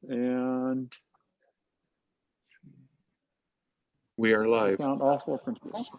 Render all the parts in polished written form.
And We are live. count all four principals.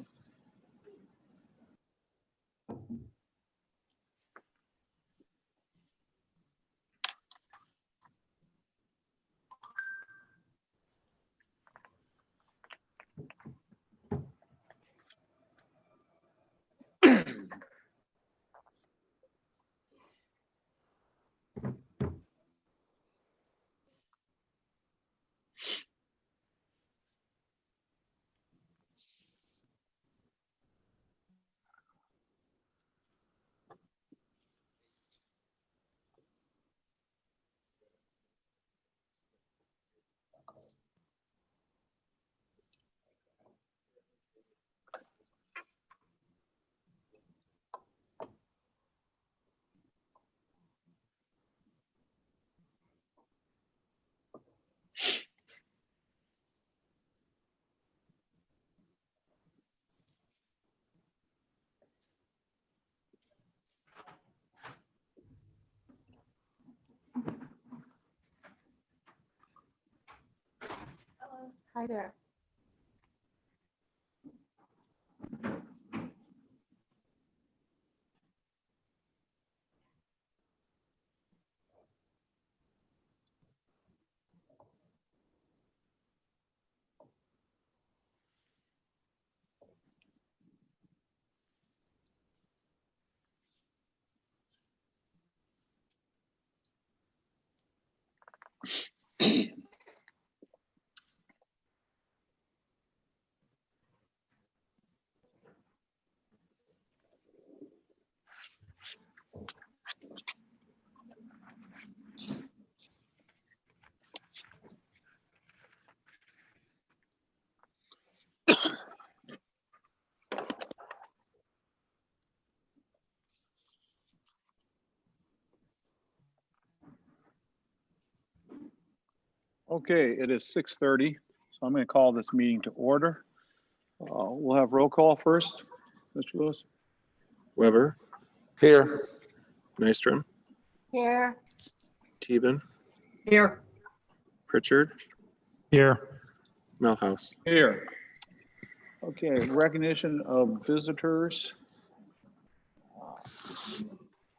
Hi there. Okay, it is 6:30, so I'm going to call this meeting to order. We'll have roll call first. Mr. Lewis? Weber, Here. Nystrom, Here. Teben, Here. Pritchard, Here. Melhouse. Here. Okay, recognition of visitors.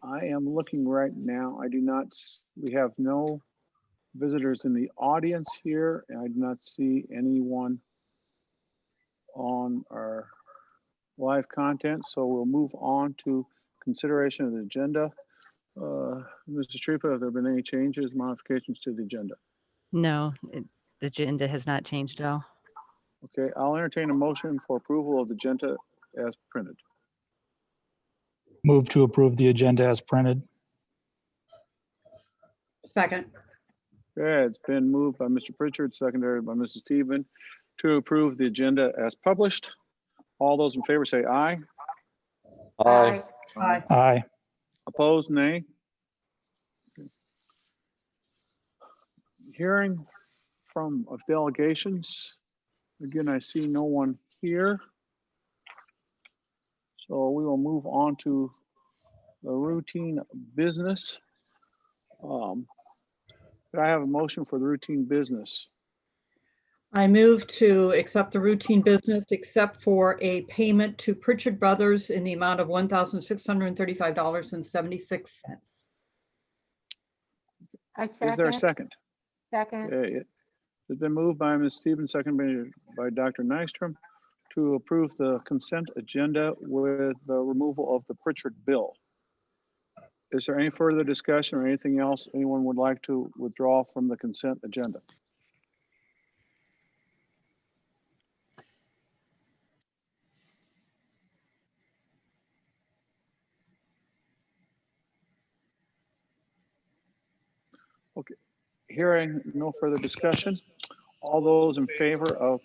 I am looking right now. I do not, we have no visitors in the audience here, and I do not see anyone on our live content, so we'll move on to consideration of the agenda. Mrs. Tripa, have there been any changes, modifications to the agenda? No, the agenda has not changed at all. Okay, I'll entertain a motion for approval of the agenda as printed. Move to approve the agenda as printed. Second. Okay, it's been moved by Mr. Pritchard, seconded by Mrs. Teben to approve the agenda as published. All those in favor say aye. Aye. Aye. Aye. Opposed, nay. Hearing from of delegations. Again, I see no one here. So we will move on to the routine business. Could I have a motion for the routine business? I move to accept the routine business except for a payment to Pritchard Brothers in the amount of $1,635.76. I Is there a second? Second. Okay, it's been moved by Ms. Stevens, seconded by Dr. Nystrom to approve the consent agenda with the removal of the Pritchard bill. Is there any further discussion or anything else anyone would like to withdraw from the consent agenda? Okay, hearing no further discussion, all those in favor of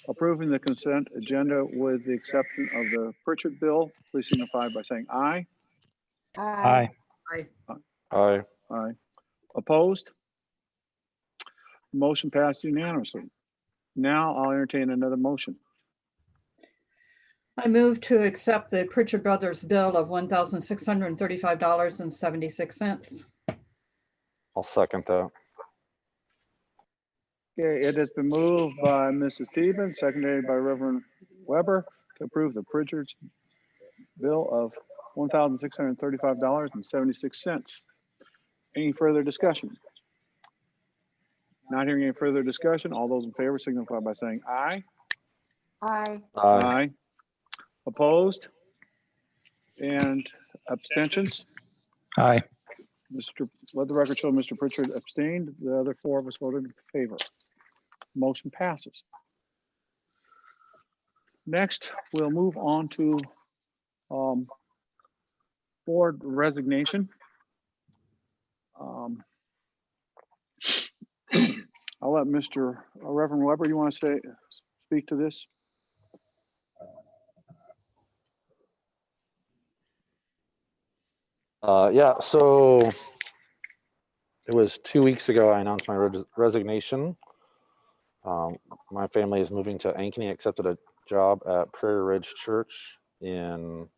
approving the consent agenda with the exception of the Pritchard bill, please signify by saying aye. Aye. Aye. Aye. Aye. Opposed? Motion passed unanimously. Now I'll entertain another motion. I move to accept the Pritchard Brothers bill of $1,635.76. I'll second that. Okay, it has been moved by Mrs. Stevens, seconded by Reverend Weber to approve the Pritchard's bill of $1,635.76. Any further discussion? Not hearing any further discussion. All those in favor signify by saying aye. Aye. Aye. Opposed? And abstentions? Aye. Let the record show Mr. Pritchard abstained. The other four of us voted in favor. Motion passes. Next, we'll move on to board resignation. I'll let Mr. Reverend Weber, you want to speak to this? Yeah, so it was 2 weeks ago I announced my resignation. My family is moving to Ankeny. I accepted a job at Prairie Ridge Church in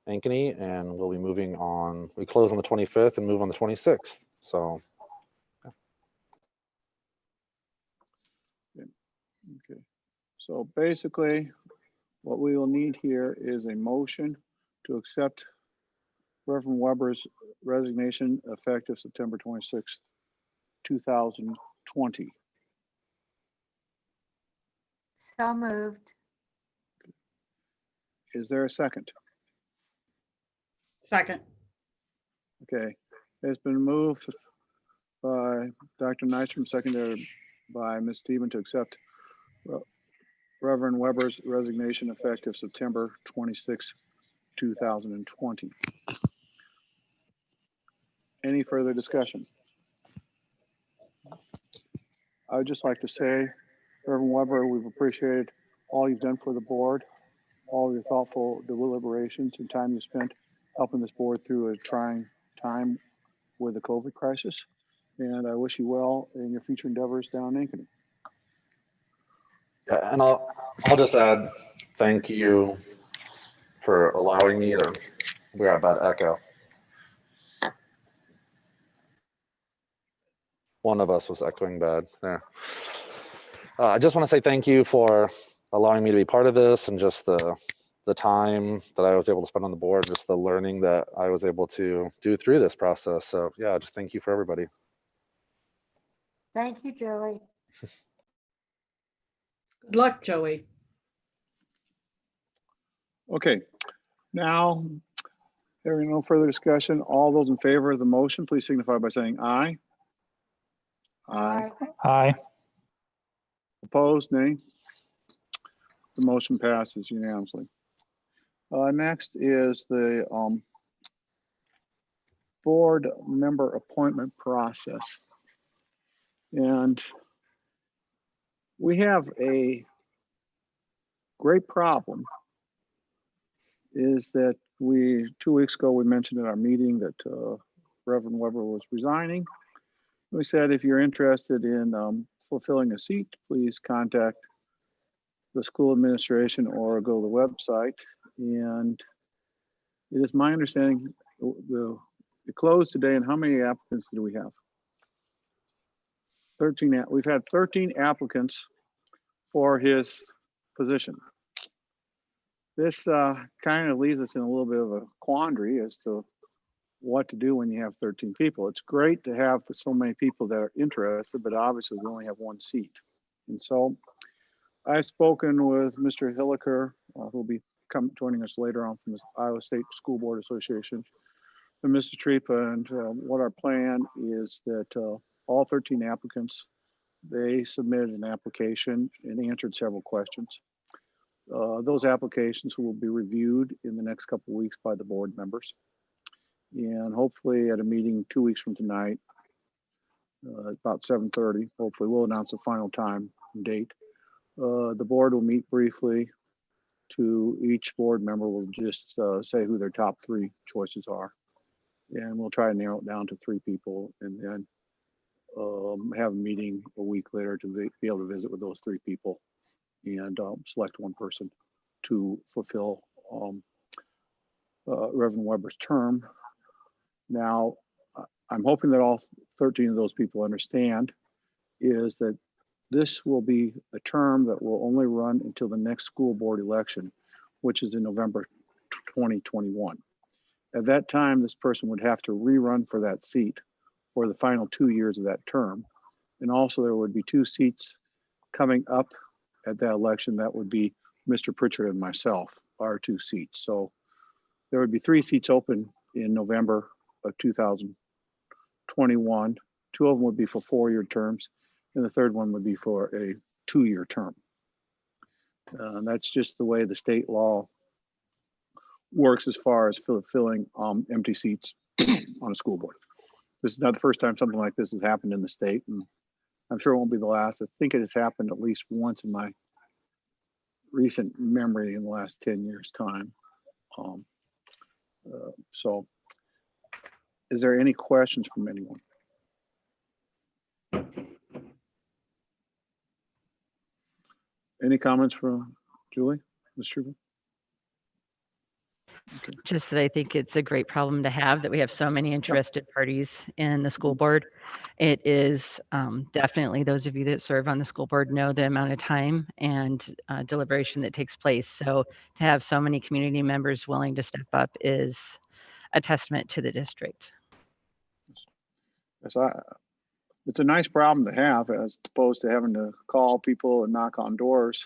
Ankeny, and we'll be moving on. We close on the 25th and move on the 26th. So, Okay. So basically, what we will need here is a motion to accept Reverend Weber's resignation effective September 26th, 2020. So moved. Is there a second? Second. Okay, it's been moved by Dr. Nystrom, seconded by Ms. Stephen to accept Reverend Weber's resignation effective September 26, 2020. Any further discussion? I would just like to say, Reverend Weber, we've appreciated all you've done for the board, all of your thoughtful deliberations and time you spent helping this board through a trying time with the COVID crisis. And I wish you well in your future endeavors down in Ankeny. yeah, and I'll just add thank you for allowing me to. We got a bad echo. One of us was echoing bad there. I just want to say thank you for allowing me to be part of this, and just the time that I was able to spend on the board, just the learning that I was able to do through this process. So yeah, just thank you for everybody. Thank you, Joey. Good luck, Joey. Okay, now, hearing no further discussion, all those in favor of the motion, please signify by saying aye. Aye. Aye. Opposed, nay. The motion passes unanimously. Next is the board member appointment process. And we have a great problem, is that 2 weeks ago, we mentioned at our meeting that Reverend Weber was resigning. We said, if you're interested in fulfilling a seat, please contact the school administration or go to the website. And it is my understanding it closed today. And how many applicants do we have? 13. We've had 13 applicants for his position. This kind of leaves us in a little bit of a quandary as to what to do when you have 13 people. It's great to have so many people that are interested, but obviously we only have one seat. And so I've spoken with Mr. Hilliker, who'll be joining us later on from the Iowa State School Board Association, and Mr. Tripa, and what our plan is that all 13 applicants, they submitted an application and answered several questions. Those applications will be reviewed in the next couple of weeks by the board members. And hopefully at a meeting 2 weeks from tonight, about 7:30, hopefully we'll announce a final time and date. The board will meet briefly. To each board member will just say who their top 3 choices are. And we'll try to narrow it down to 3 people, and then have a meeting a week later to be able to visit with those 3 people and select one person to fulfill Reverend Weber's term. Now, I'm hoping that all 13 of those people understand is that this will be a term that will only run until the next school board election, which is in November 2021. At that time, this person would have to rerun for that seat for the final 2 years of that term. And also there would be 2 seats coming up at that election. That would be Mr. Pritchard and myself, our 2 seats. So there would be 3 seats open in November of 2021. 2 of them would be for 4-year terms, and the third one would be for a 2-year term. That's just the way the state law works as far as filling empty seats on a school board. This is not the first time something like this has happened in the state, and I'm sure it won't be the last. I think it has happened at least once in my recent memory in the last 10 years' time. So, is there any questions from anyone? Any comments from Julie, Ms. Struble? Just that I think it's a great problem to have, that we have so many interested parties in the school board. It is definitely, those of you that serve on the school board know the amount of time and deliberation that takes place. So to have so many community members willing to step up is a testament to the district. Yes, it's a nice problem to have, as opposed to having to call people and knock on doors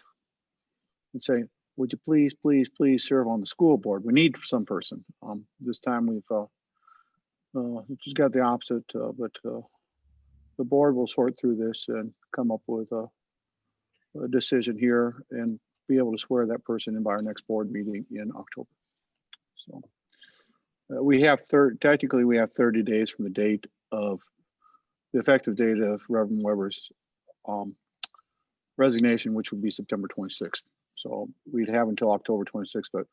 and say, would you please, please, please serve on the school board? We need some person. This time we've just got the opposite, but the board will sort through this and come up with a decision here and be able to swear that person in by our next board meeting in October. So we have technically we have 30 days from the date of the effective date of Reverend Weber's resignation, which would be September 26th. So we'd have until October 26th, but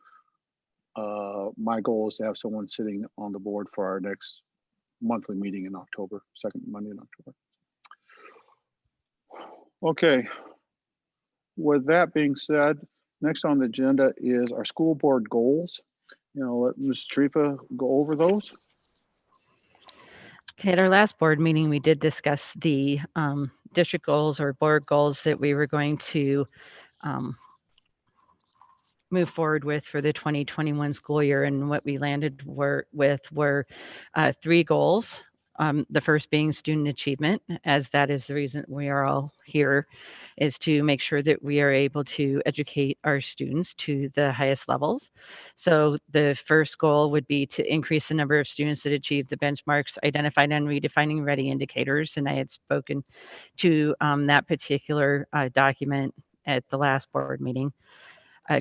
my goal is to have someone sitting on the board for our next monthly meeting in October, second Monday in October. Okay. With that being said, next on the agenda is our school board goals. Let Ms. Tripa go over those. Okay, at our last board meeting, we did discuss the district goals or board goals that we were going to move forward with for the 2021 school year, and what we landed with were 3 goals. The first being student achievement, as that is the reason we are all here, is to make sure that we are able to educate our students to the highest levels. So the first goal would be to increase the number of students that achieve the benchmarks identified on redefining ready indicators. And I had spoken to that particular document at the last board meeting.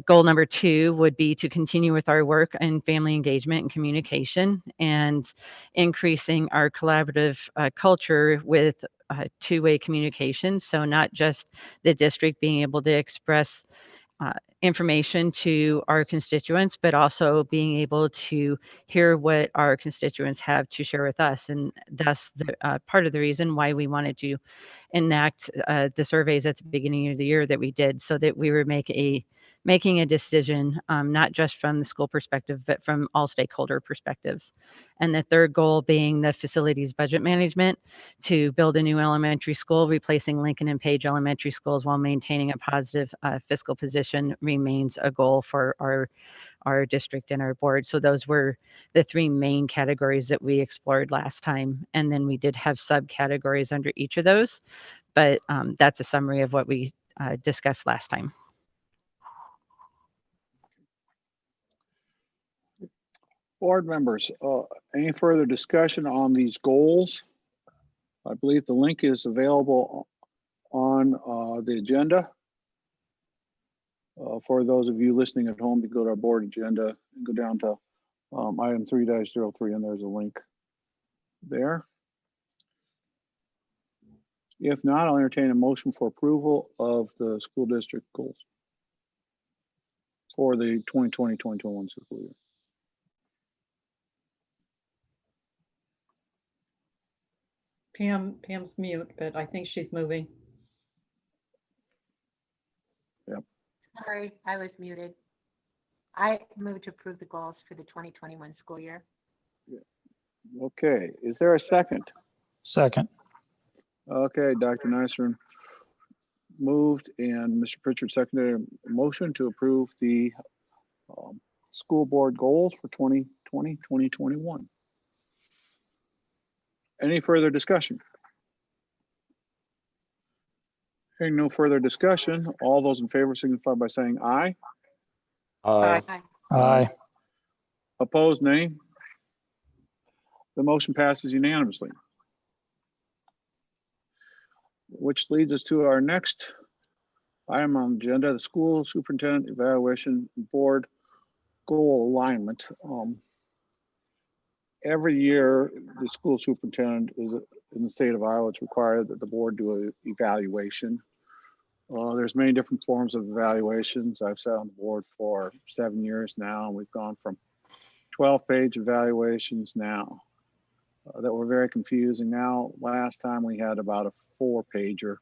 Goal number 2 would be to continue with our work in family engagement and communication, and increasing our collaborative culture with two-way communication. So not just the district being able to express information to our constituents, but also being able to hear what our constituents have to share with us. And that's the part of the reason why we wanted to enact the surveys at the beginning of the year that we did, so that we were making a decision, not just from the school perspective, but from all stakeholder perspectives. And the third goal being the facilities budget management, to build a new elementary school, replacing Lincoln and Page elementary schools while maintaining a positive fiscal position, remains a goal for our district and our board. So those were the 3 main categories that we explored last time. And then we did have subcategories under each of those, but that's a summary of what we discussed last time. Board members, any further discussion on these goals? I believe the link is available on the agenda. For those of you listening at home, you go to our board agenda and go down to item 3-03, and there's a link there. If not, I'll entertain a motion for approval of the school district goals for the 2020-2021 school year. Pam's mute, but I think she's moving. Sorry, I was muted. I move to approve the goals for the 2021 school year. Okay, is there a second? Second. Okay, Dr. Nystrom moved and Mr. Pritchard seconded a motion to approve the school board goals for 2020, 2021. Any further discussion? Hearing no further discussion, all those in favor signify by saying aye. Aye. Aye. Aye. Opposed, nay. The motion passes unanimously. Which leads us to our next item on the agenda, the school superintendent evaluation board goal alignment. Every year, the school superintendent is in the state of Iowa, it's required that the board do an evaluation. There's many different forms of evaluations. I've sat on the board for 7 years now, and we've gone from 12-page evaluations now that were very confusing. Now, last time we had about a 4-pager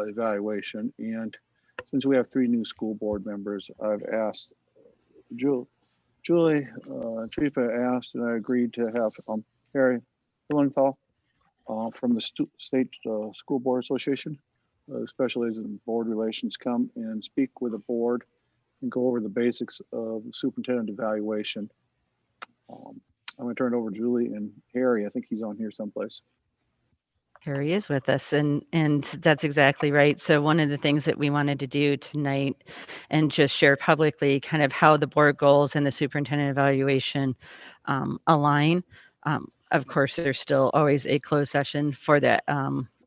evaluation, and since we have 3 new school board members, I've asked Julie Tripa asked, and I agreed to have Harry Hillenthal from the State School Board Association, specializes in board relations, come and speak with the board and go over the basics of the superintendent evaluation. I'm going to turn it over to Julie and Harry. I think he's on here someplace. Here he is with us, and that's exactly right. So one of the things that we wanted to do tonight and just share publicly kind of how the board goals and the superintendent evaluation align. Of course, there's still always a closed session for that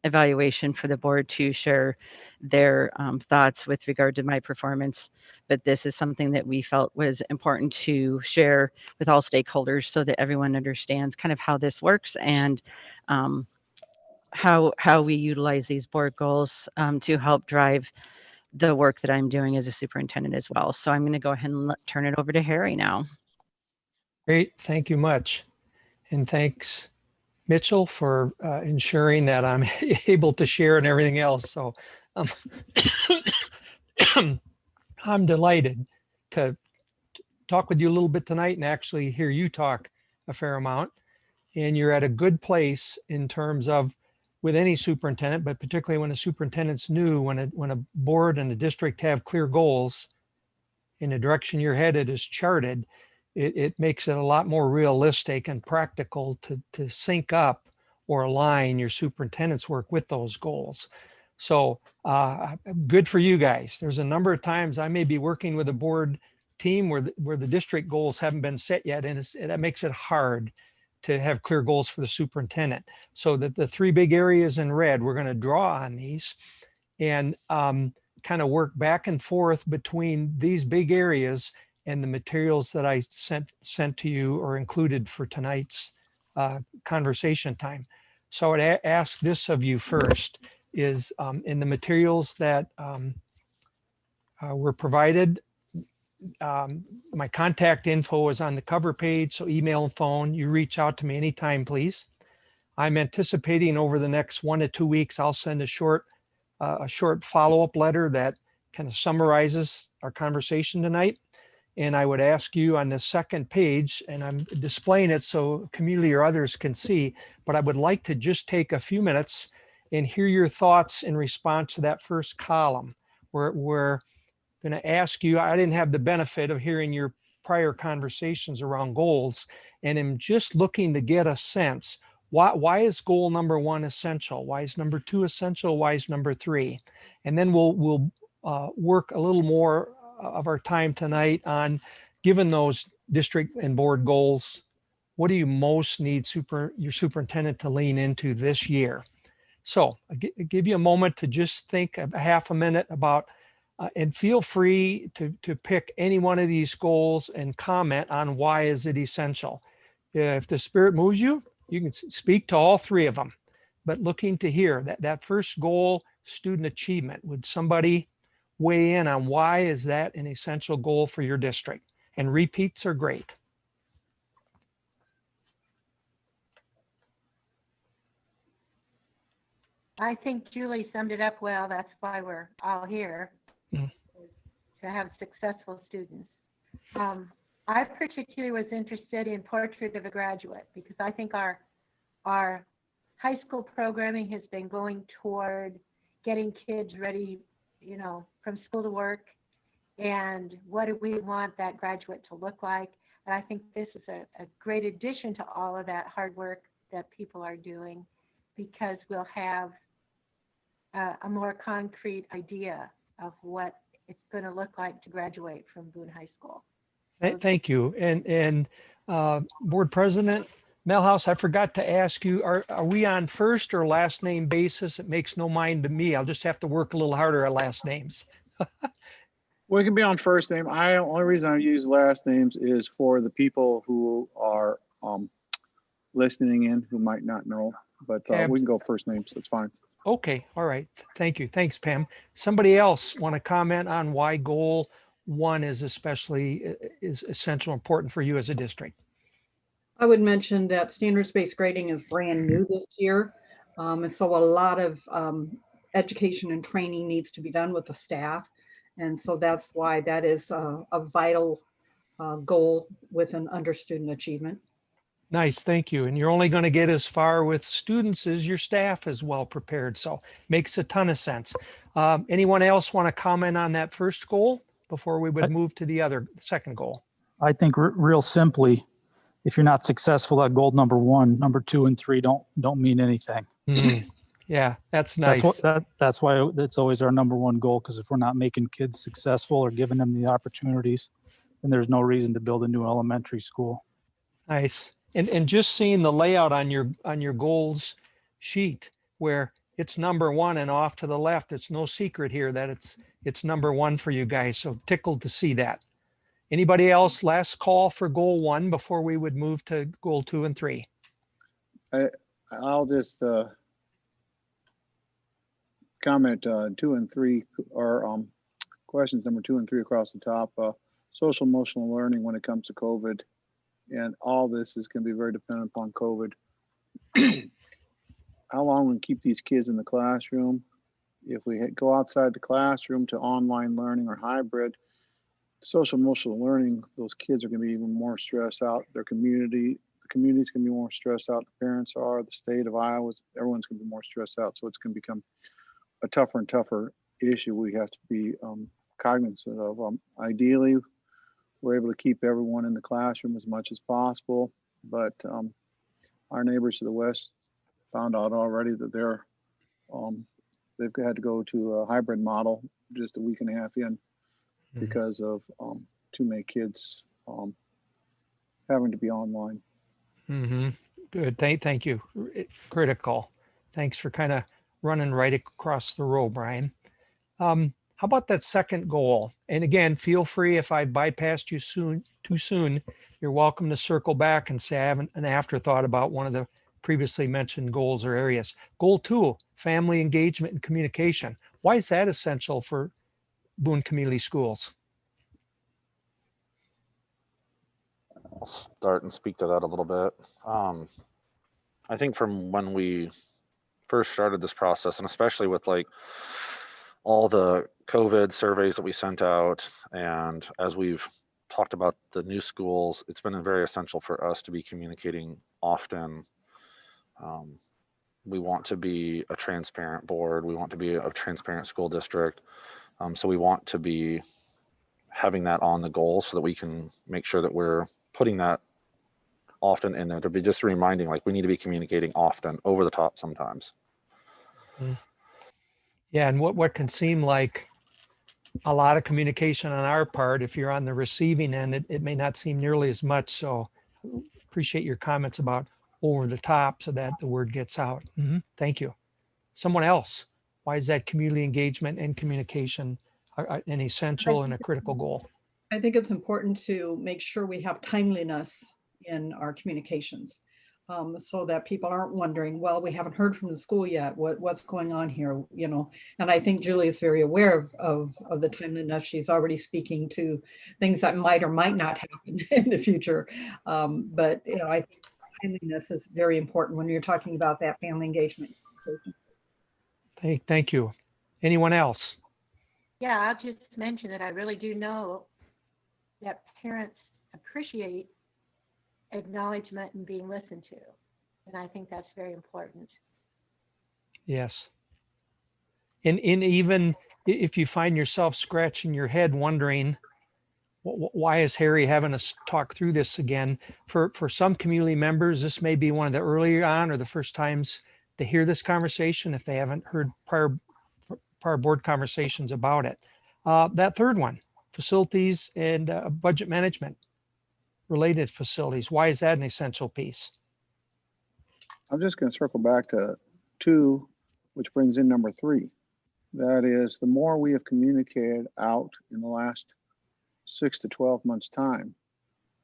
evaluation for the board to share their thoughts with regard to my performance. But this is something that we felt was important to share with all stakeholders so that everyone understands kind of how this works and how we utilize these board goals to help drive the work that I'm doing as a superintendent as well. So I'm going to go ahead and turn it over to Harry now. Great, thank you much. And thanks, Mitchell, for ensuring that I'm able to share and everything else. So I'm delighted to talk with you a little bit tonight and actually hear you talk a fair amount. And you're at a good place in terms of with any superintendent, but particularly when a superintendent's new, when a board and a district have clear goals in the direction you're headed is charted, it makes it a lot more realistic and practical to sync up or align your superintendent's work with those goals. So good for you guys. There's a number of times I may be working with a board team where the district goals haven't been set yet, and that makes it hard to have clear goals for the superintendent. So that the 3 big areas in red, we're going to draw on these and kind of work back and forth between these big areas and the materials that I sent to you or included for tonight's conversation time. So I would ask this of you first is in the materials that were provided, my contact info is on the cover page, so email and phone. You reach out to me anytime, please. I'm anticipating over the next 1 to 2 weeks, I'll send a short follow-up letter that kind of summarizes our conversation tonight. And I would ask you on the second page, and I'm displaying it so community or others can see, but I would like to just take a few minutes and hear your thoughts in response to that first column where we're going to ask you. I didn't have the benefit of hearing your prior conversations around goals, and I'm just looking to get a sense. Why is goal number 1 essential? Why is number 2 essential? Why is number 3? And then we'll work a little more of our time tonight on, given those district and board goals, what do you most need your superintendent to lean into this year? So I'll give you a moment to just think a half a minute about, and feel free to pick any one of these goals and comment on why is it essential. If the spirit moves you, you can speak to all 3 of them, but looking to hear that first goal, student achievement. Would somebody weigh in on why is that an essential goal for your district? And repeats are great. I think Julie summed it up well. That's why we're all here, to have successful students. I particularly was interested in Portrait of a Graduate because I think our high school programming has been going toward getting kids ready, from school to work, and what do we want that graduate to look like. And I think this is a great addition to all of that hard work that people are doing, because we'll have a more concrete idea of what it's going to look like to graduate from Boone High School. Thank you. And Board President Melhouse, I forgot to ask you, are we on first or last name basis? It makes no mind to me. I'll just have to work a little harder at last names. We can be on first name. Only reason I use last names is for the people who are listening in who might not know, but we can go first names. That's fine. Okay. All right. Thank you. Thanks, Pam. Somebody else want to comment on why goal 1 is essential, important for you as a district? I would mention that standards-based grading is brand new this year. And so a lot of education and training needs to be done with the staff. And so that's why that is a vital goal with an under student achievement. Nice, thank you. And you're only going to get as far with students as your staff is well prepared. So makes a ton of sense. Anyone else want to comment on that first goal before we would move to the second goal? I think real simply, if you're not successful at goal number 1, number 2 and 3 don't mean anything. Yeah, that's nice. That's why it's always our number 1 goal, because if we're not making kids successful or giving them the opportunities, then there's no reason to build a new elementary school. Nice. And just seeing the layout on your goals sheet where it's number 1 and off to the left, it's no secret here that it's number 1 for you guys. So tickled to see that. Anybody else? Last call for goal 1 before we would move to goal 2 and 3. I'll just comment 2 and 3 are questions number 2 and 3 across the top. Social emotional learning when it comes to COVID, and all this is going to be very dependent upon COVID. How long we can keep these kids in the classroom? If we go outside the classroom to online learning or hybrid, social emotional learning, those kids are going to be even more stressed out. The community's going to be more stressed out. The parents are, the state of Iowa, everyone's going to be more stressed out. So it's going to become a tougher and tougher issue we have to be cognizant of. Ideally, we're able to keep everyone in the classroom as much as possible, but our neighbors to the west found out already that they've had to go to a hybrid model just a week and a half in because of too many kids having to be online. Good. Thank you. Critical. Thanks for kind of running right across the row, Brian. How about that second goal? And again, feel free, if I bypassed you too soon, you're welcome to circle back and say I have an afterthought about one of the previously mentioned goals or areas. Goal 2, family engagement and communication. Why is that essential for Boone Community Schools? I'll start and speak to that a little bit. I think from when we first started this process, and especially with like all the COVID surveys that we sent out, and as we've talked about the new schools, it's been very essential for us to be communicating often. We want to be a transparent board. We want to be a transparent school district. So we want to be having that on the goal so that we can make sure that we're putting that often in there, to be just reminding, like, we need to be communicating often, over the top sometimes. Yeah, and what can seem like a lot of communication on our part, if you're on the receiving end, it may not seem nearly as much. So appreciate your comments about over the top so that the word gets out. Thank you. Someone else, why is that community engagement and communication an essential and a critical goal? I think it's important to make sure we have timeliness in our communications, so that people aren't wondering, well, we haven't heard from the school yet. What's going on here? And I think Julie is very aware of the timeliness. She's already speaking to things that might or might not happen in the future. But I think timeliness is very important when you're talking about that family engagement. Thank you. Anyone else? Yeah, I'll just mention that I really do know that parents appreciate acknowledgement and being listened to. And I think that's very important. Yes. And even if you find yourself scratching your head wondering, why is Harry having us talk through this again? For some community members, this may be one of the earlier on or the first times to hear this conversation if they haven't heard prior board conversations about it. That third one, facilities and budget management related facilities. Why is that an essential piece? I'm just going to circle back to 2, which brings in number 3. That is, the more we have communicated out in the last 6 to 12 months time,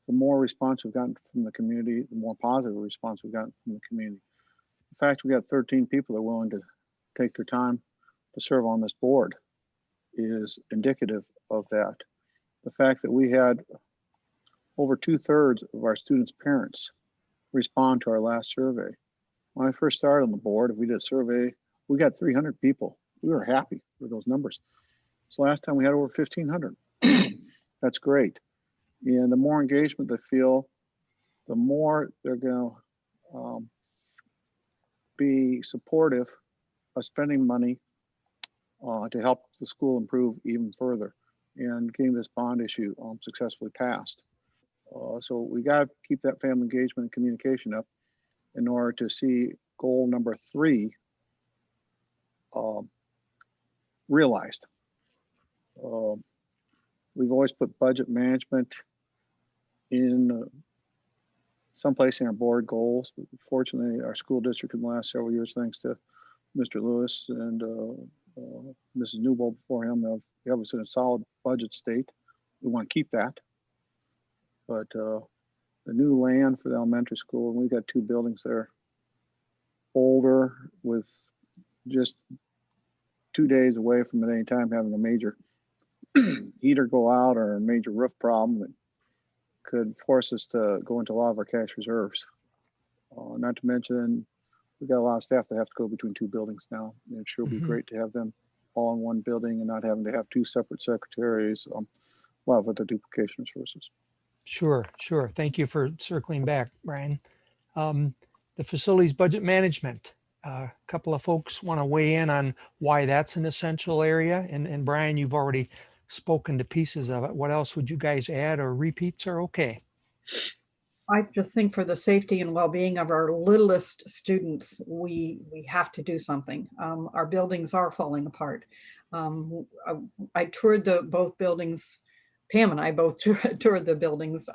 the more response we've gotten from the community, the more positive response we've gotten from the community. In fact, we got 13 people that are willing to take their time to serve on this board is indicative of that. The fact that we had over 2/3 of our students' parents respond to our last survey. When I first started on the board, if we did a survey, we got 300 people. We were happy with those numbers. So last time we had over 1,500. That's great. And the more engagement they feel, the more they're going to be supportive of spending money to help the school improve even further and getting this bond issue successfully passed. So we got to keep that family engagement and communication up in order to see goal number 3 realized. We've always put budget management in someplace in our board goals. Fortunately, our school district in the last several years, thanks to Mr. Lewis and Mrs. Newbold before him, have us in a solid budget state. We want to keep that. But the new land for the elementary school, and we've got 2 buildings there, older, with just 2 days away from at any time having a major heater go out or a major roof problem that could force us to go into a lot of our cash reserves. Not to mention, we've got a lot of staff that have to go between 2 buildings now. And it sure would be great to have them all in one building and not having to have 2 separate secretaries. A lot of the duplication of sources. Sure. Thank you for circling back, Brian. The facilities budget management. A couple of folks want to weigh in on why that's an essential area. And Brian, you've already spoken to pieces of it. What else would you guys add, or repeats are okay? I just think for the safety and well-being of our littlest students, we have to do something. Our buildings are falling apart. I toured both buildings. Pam and I both toured the buildings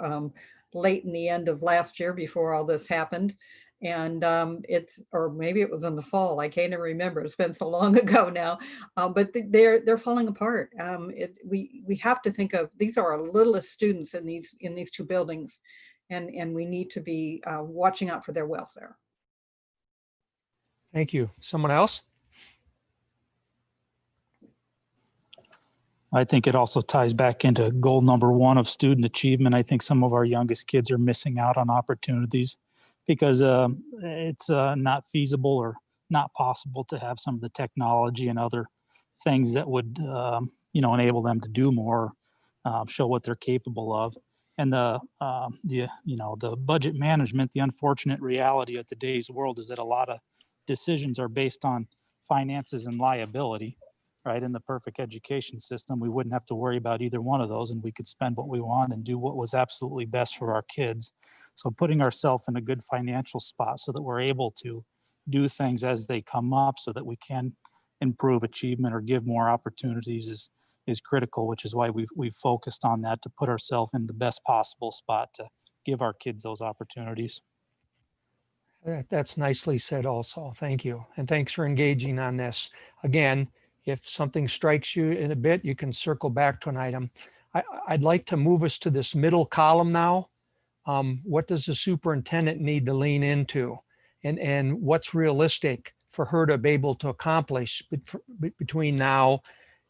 late in the end of last year before all this happened. And or maybe it was in the fall. I can't even remember. It's been so long ago now. But they're falling apart. We have to think of, these are our littlest students in these 2 buildings, and we need to be watching out for their welfare. Thank you. Someone else? I think it also ties back into goal number 1 of student achievement. I think some of our youngest kids are missing out on opportunities because it's not feasible or not possible to have some of the technology and other things that would enable them to do more, show what they're capable of. And the budget management, the unfortunate reality of today's world is that a lot of decisions are based on finances and liability. Right? In the perfect education system, we wouldn't have to worry about either one of those, and we could spend what we want and do what was absolutely best for our kids. So putting ourselves in a good financial spot so that we're able to do things as they come up so that we can improve achievement or give more opportunities is critical, which is why we've focused on that, to put ourselves in the best possible spot to give our kids those opportunities. That's nicely said also. Thank you. And thanks for engaging on this. Again, if something strikes you in a bit, you can circle back to an item. I'd like to move us to this middle column now. What does the superintendent need to lean into? And what's realistic for her to be able to accomplish between now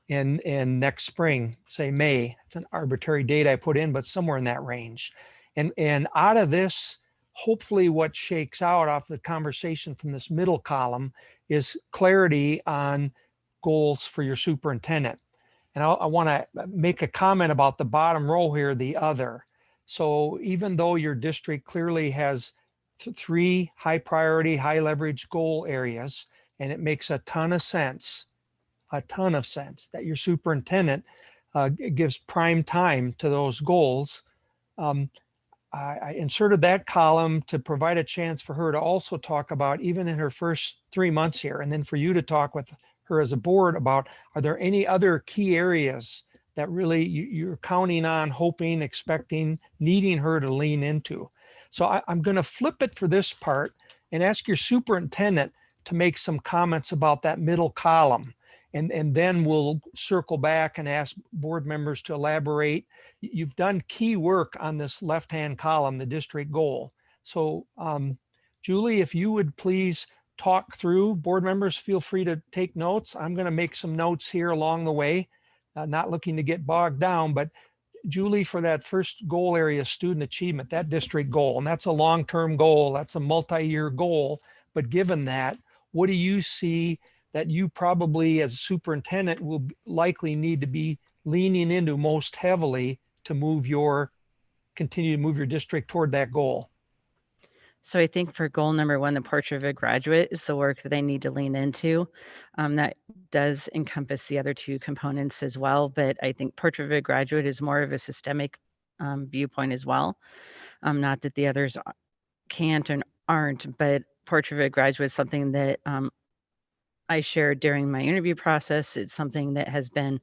and next spring, say May? It's an arbitrary date I put in, but somewhere in that range. And out of this, hopefully what shakes out off the conversation from this middle column is clarity on goals for your superintendent. And I want to make a comment about the bottom row here, the other. So even though your district clearly has 3 high priority, high leverage goal areas, and it makes a ton of sense, a ton of sense that your superintendent gives prime time to those goals. I inserted that column to provide a chance for her to also talk about, even in her first 3 months here, and then for you to talk with her as a board about, are there any other key areas that really you're counting on, hoping, expecting, needing her to lean into? So I'm going to flip it for this part and ask your superintendent to make some comments about that middle column. And then we'll circle back and ask board members to elaborate. You've done key work on this left-hand column, the district goal. So Julie, if you would please talk through, board members, feel free to take notes. I'm going to make some notes here along the way, not looking to get bogged down, but Julie, for that first goal area, student achievement, that district goal, and that's a long-term goal, that's a multi-year goal. But given that, what do you see that you probably as a superintendent will likely need to be leaning into most heavily to continue to move your district toward that goal? So I think for goal number one, the portrait of a graduate is the work that I need to lean into. That does encompass the other two components as well, but I think portrait of a graduate is more of a systemic viewpoint as well. Not that the others can't and aren't, but portrait of a graduate is something that I shared during my interview process. It's something that has been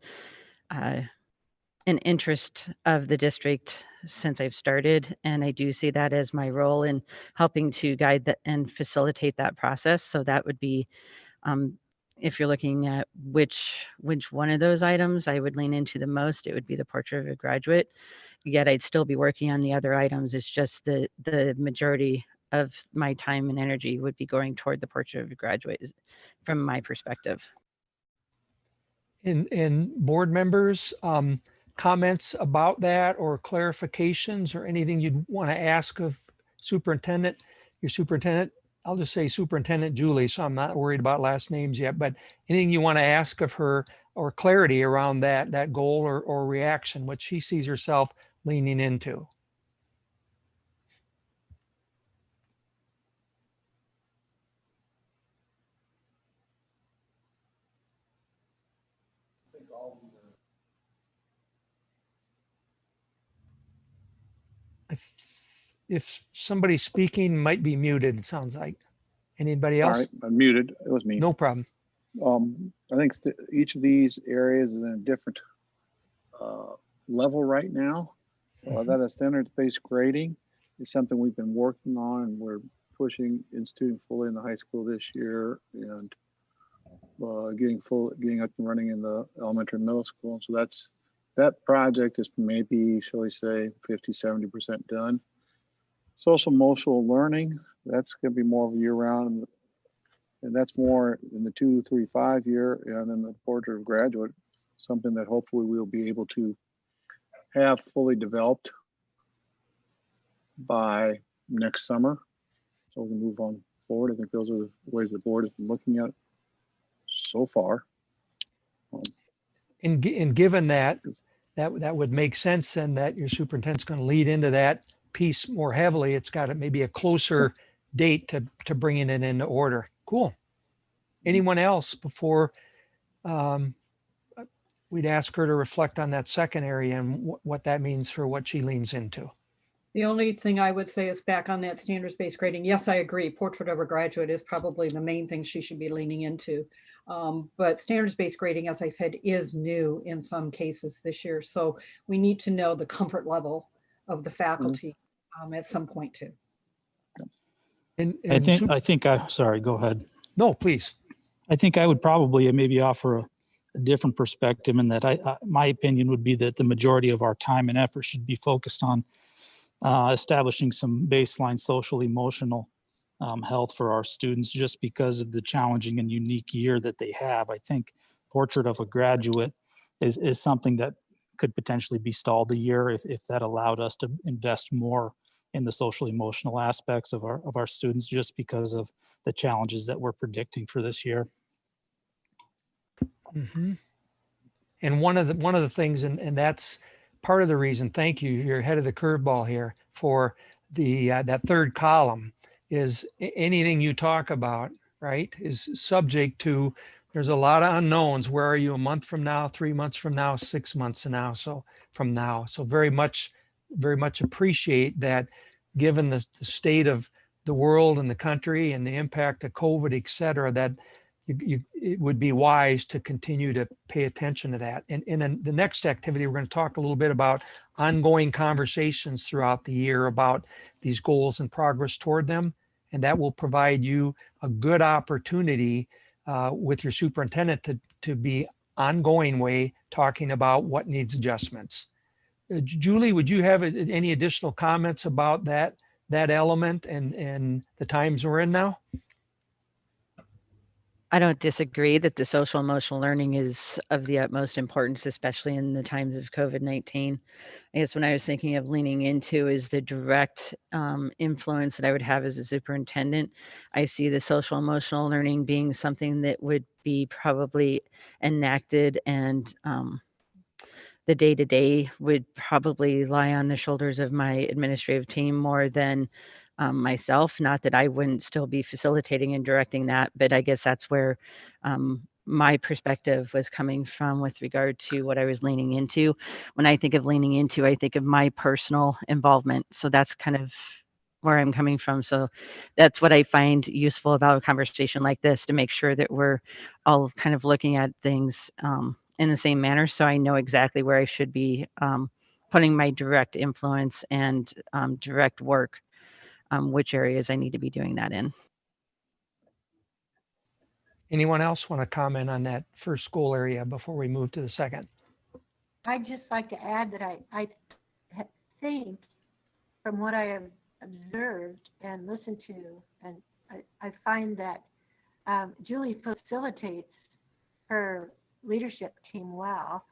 an interest of the district since I've started, and I do see that as my role in helping to guide and facilitate that process. So that would be, if you're looking at which one of those items I would lean into the most, it would be the portrait of a graduate. Yet I'd still be working on the other items. It's just the majority of my time and energy would be going toward the portrait of a graduate from my perspective. And board members, comments about that or clarifications or anything you'd want to ask of superintendent, your superintendent? I'll just say Superintendent Julie, so I'm not worried about last names yet, but anything you want to ask of her or clarity around that goal or reaction, what she sees herself leaning into? If somebody's speaking, might be muted, it sounds like. Anybody else? Sorry, I'm muted. It was me. No problem. I think each of these areas is in a different level right now. That is standards-based grading is something we've been working on, and we're pushing instituting fully in the high school this year, and getting up and running in the elementary and middle school. And so that project is maybe, shall we say, 50-70% done. Social emotional learning, that's going to be more of a year round, and that's more in the 2, 3, 5 year, and then the portrait of graduate, something that hopefully we'll be able to have fully developed by next summer, so we can move on forward. I think those are the ways the board has been looking at it so far. And given that would make sense, and that your superintendent's going to lead into that piece more heavily. It's got maybe a closer date to bringing it into order. Cool. Anyone else before we'd ask her to reflect on that second area and what that means for what she leans into? The only thing I would say is back on that standards-based grading. Yes, I agree. Portrait of a graduate is probably the main thing she should be leaning into. But standards-based grading, as I said, is new in some cases this year. So we need to know the comfort level of the faculty at some point too. Sorry, go ahead. No, please. I think I would probably maybe offer a different perspective in that my opinion would be that the majority of our time and effort should be focused on establishing some baseline social emotional health for our students, just because of the challenging and unique year that they have. I think portrait of a graduate is something that could potentially be stalled a year if that allowed us to invest more in the social emotional aspects of our students, just because of the challenges that we're predicting for this year. Mm-hmm. And one of the things, and that's part of the reason, thank you, you're ahead of the curveball here for the that third column, is anything you talk about, right, is subject to there's a lot of unknowns. Where are you a month from now, 3 months from now, 6 months from now? So very much appreciate that, given the state of the world and the country and the impact of COVID, et cetera, that it would be wise to continue to pay attention to that. And in the next activity, we're going to talk a little bit about ongoing conversations throughout the year about these goals and progress toward them. And that will provide you a good opportunity with your superintendent to be ongoing way talking about what needs adjustments. Julie, would you have any additional comments about that element and the times we're in now? I don't disagree that the social emotional learning is of the utmost importance, especially in the times of COVID-19. I guess when I was thinking of leaning into is the direct influence that I would have as a superintendent. I see the social emotional learning being something that would be probably enacted, and the day-to-day would probably lie on the shoulders of my administrative team more than myself. Not that I wouldn't still be facilitating and directing that, but I guess that's where my perspective was coming from with regard to what I was leaning into. When I think of leaning into, I think of my personal involvement. So that's kind of where I'm coming from. So that's what I find useful about a conversation like this, to make sure that we're all kind of looking at things in the same manner, so I know exactly where I should be putting my direct influence and direct work, which areas I need to be doing that in. Anyone else want to comment on that first goal area before we move to the second? I'd just like to add that I think, from what I have observed and listened to, and I find that Julie facilitates her leadership team well,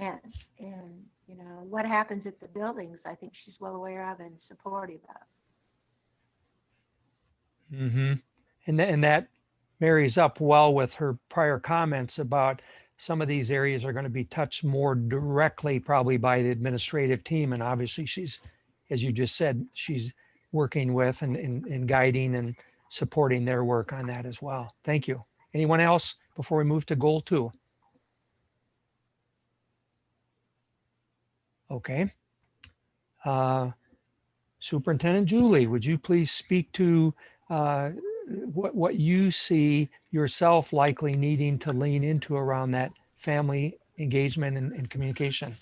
and you know what happens at the buildings, I think she's well aware of and supportive of. Mm-hmm. And that marries up well with her prior comments about some of these areas are going to be touched more directly probably by the administrative team, and obviously she's, as you just said, she's working with and guiding and supporting their work on that as well. Thank you. Anyone else before we move to goal 2? Okay. Superintendent Julie, would you please speak to what you see yourself likely needing to lean into around that family engagement and communication?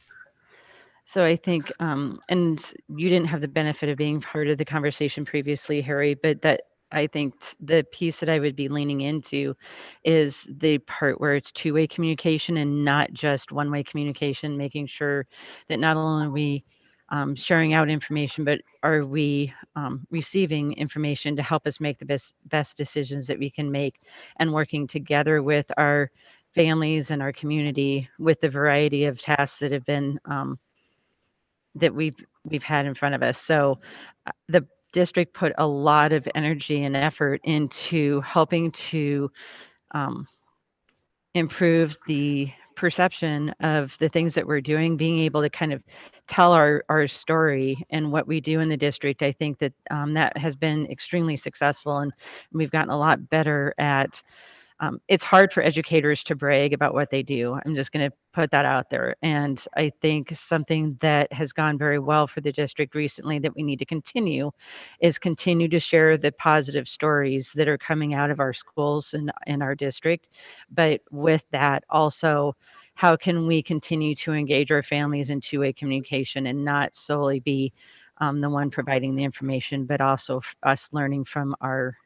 So I think, and you didn't have the benefit of being part of the conversation previously, Harry, but that I think the piece that I would be leaning into is the part where it's two-way communication and not just one-way communication, making sure that not only are we sharing out information, but are we receiving information to help us make the best decisions that we can make, and working together with our families and our community with the variety of tasks that have been that we've had in front of us. So the district put a lot of energy and effort into helping to improve the perception of the things that we're doing, being able to kind of tell our story and what we do in the district. I think that that has been extremely successful, and we've gotten a lot better at it's hard for educators to brag about what they do. I'm just going to put that out there. And I think something that has gone very well for the district recently that we need to continue is continue to share the positive stories that are coming out of our schools and in our district. But with that, also, how can we continue to engage our families in two-way communication and not solely be the one providing the information, but also us learning from our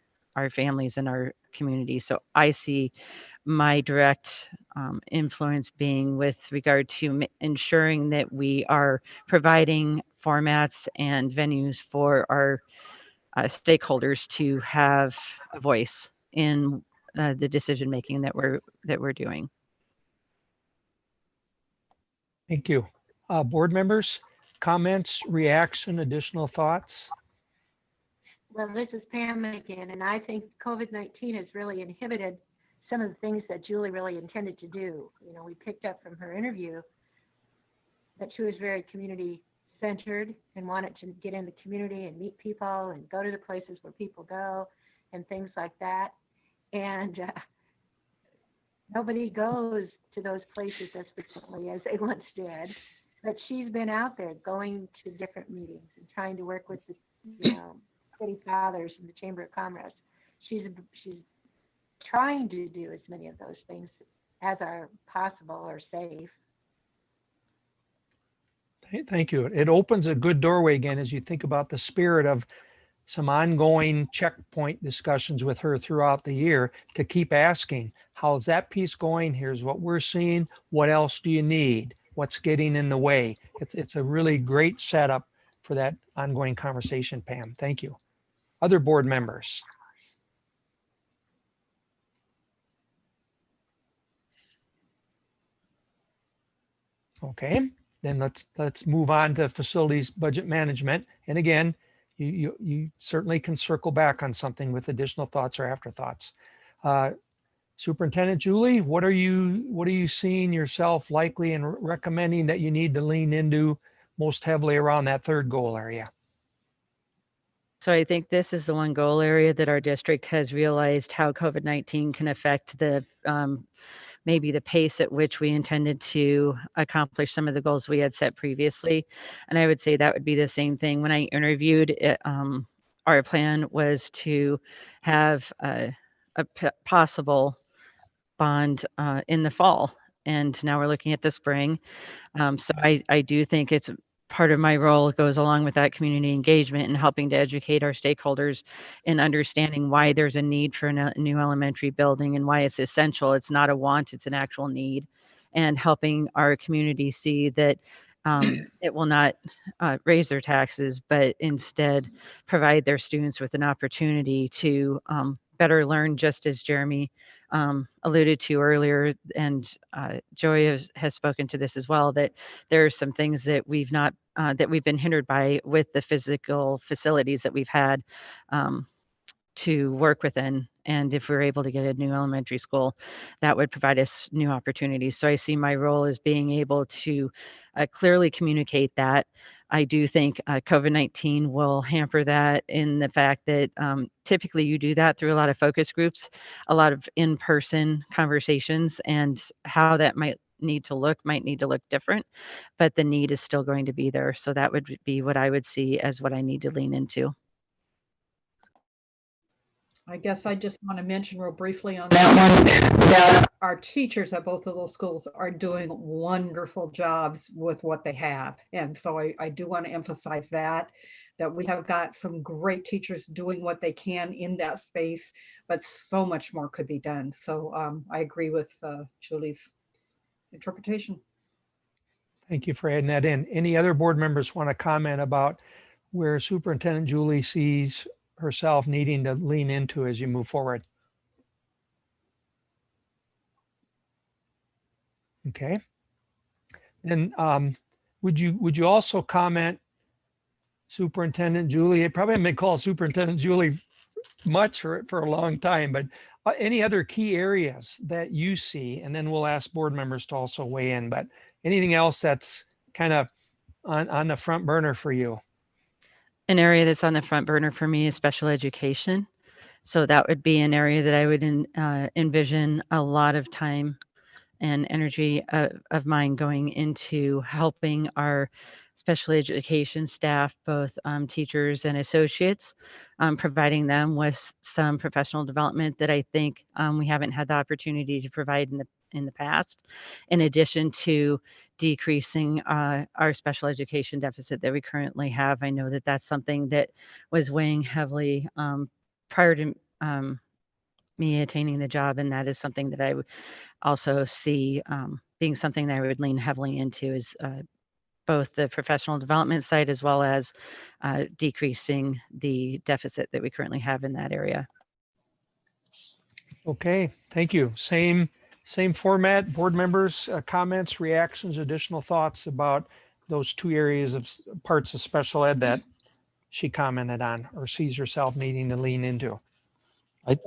families and our community. So I see my direct influence being with regard to ensuring that we are providing formats and venues for our stakeholders to have a voice in the decision making that we're doing. Thank you. Board members, comments, reaction, additional thoughts? Well, this is Pam again, and I think COVID-19 has really inhibited some of the things that Julie really intended to do. You know, we picked up from her interview that she was very community-centered and wanted to get in the community and meet people and go to the places where people go and things like that. And Nobody goes to those places as frequently as they once did. But she's been out there going to different meetings and trying to work with the, city fathers and the Chamber of Commerce. She's trying to do as many of those things as are possible or safe. Thank you. It opens a good doorway again as you think about the spirit of some ongoing checkpoint discussions with her throughout the year to keep asking, how's that piece going? Here's what we're seeing. What else do you need? What's getting in the way? It's a really great setup for that ongoing conversation, Pam. Thank you. Other board members. Okay, then let's move on to facilities budget management. And again, you certainly can circle back on something with additional thoughts or afterthoughts. Superintendent Julie, what are you seeing yourself likely and recommending that you need to lean into most heavily around that third goal area? So I think this is the one goal area that our district has realized how COVID-19 can affect the maybe the pace at which we intended to accomplish some of the goals we had set previously. And I would say that would be the same thing. When I interviewed, our plan was to have a possible bond in the fall. And now we're looking at the spring. So I do think it's part of my role goes along with that community engagement and helping to educate our stakeholders in understanding why there's a need for a new elementary building and why it's essential. It's not a want, it's an actual need. And helping our community see that it will not raise their taxes, but instead provide their students with an opportunity to better learn, just as Jeremy alluded to earlier, and Joy has spoken to this as well, that there are some things that we've not that we've been hindered by with the physical facilities that we've had to work within. And if we're able to get a new elementary school, that would provide us new opportunities. So I see my role as being able to clearly communicate that. I do think COVID-19 will hamper that in the fact that typically you do that through a lot of focus groups, a lot of in-person conversations, and how that might need to look different, but the need is still going to be there. So that would be what I would see as what I need to lean into. I guess I just want to mention real briefly on that one that our teachers at both of those schools are doing wonderful jobs with what they have. And so I do want to emphasize that we have got some great teachers doing what they can in that space, but so much more could be done. So I agree with Julie's interpretation. Thank you for adding that in. Any other board members want to comment about where Superintendent Julie sees herself needing to lean into as you move forward? Okay. Then would you also comment, Superintendent Julie? I probably haven't called Superintendent Julie much for a long time, but any other key areas that you see, and then we'll ask board members to also weigh in, but anything else that's kind of on the front burner for you? An area that's on the front burner for me is special education. So that would be an area that I would envision a lot of time and energy of mine going into helping our special education staff, both teachers and associates, providing them with some professional development that I think we haven't had the opportunity to provide in the past, in addition to decreasing our special education deficit that we currently have. I know that that's something that was weighing heavily prior to me attaining the job, and that is something that I would also see being something that I would lean heavily into, is both the professional development side as well as decreasing the deficit that we currently have in that area. Okay, thank you. Same format. Board members, comments, reactions, additional thoughts about those two areas of parts of special ed that she commented on or sees herself needing to lean into.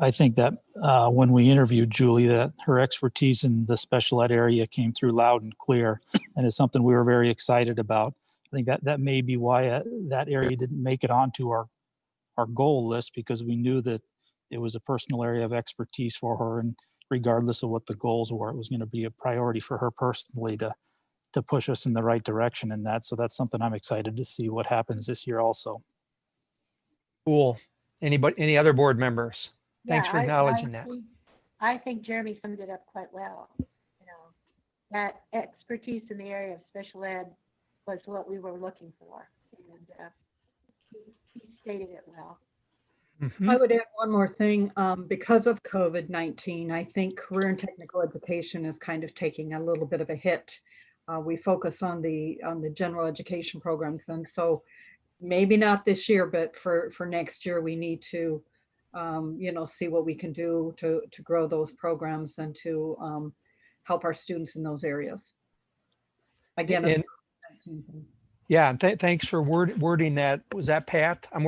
I think that when we interviewed Julie, that her expertise in the special ed area came through loud and clear, and is something we were very excited about. I think that may be why that area didn't make it onto our goal list, because we knew that it was a personal area of expertise for her, and regardless of what the goals were, it was going to be a priority for her personally to push us in the right direction in that. So that's something I'm excited to see what happens this year also. Cool. Any other board members? Thanks Yeah, for acknowledging that. I think Jeremy summed it up quite well. You know, that expertise in the area of special ed was what we were looking for, and he stated it well. Mhm. I would add one more thing. Because of COVID-19, I think career and technical education is kind of taking a little bit of a hit. We focus on the general education programs, and so maybe not this year, but for next year, we need to, see what we can do to grow those programs and to help our students in those areas. Again, And yeah, thanks for wording that. Was that Pat? I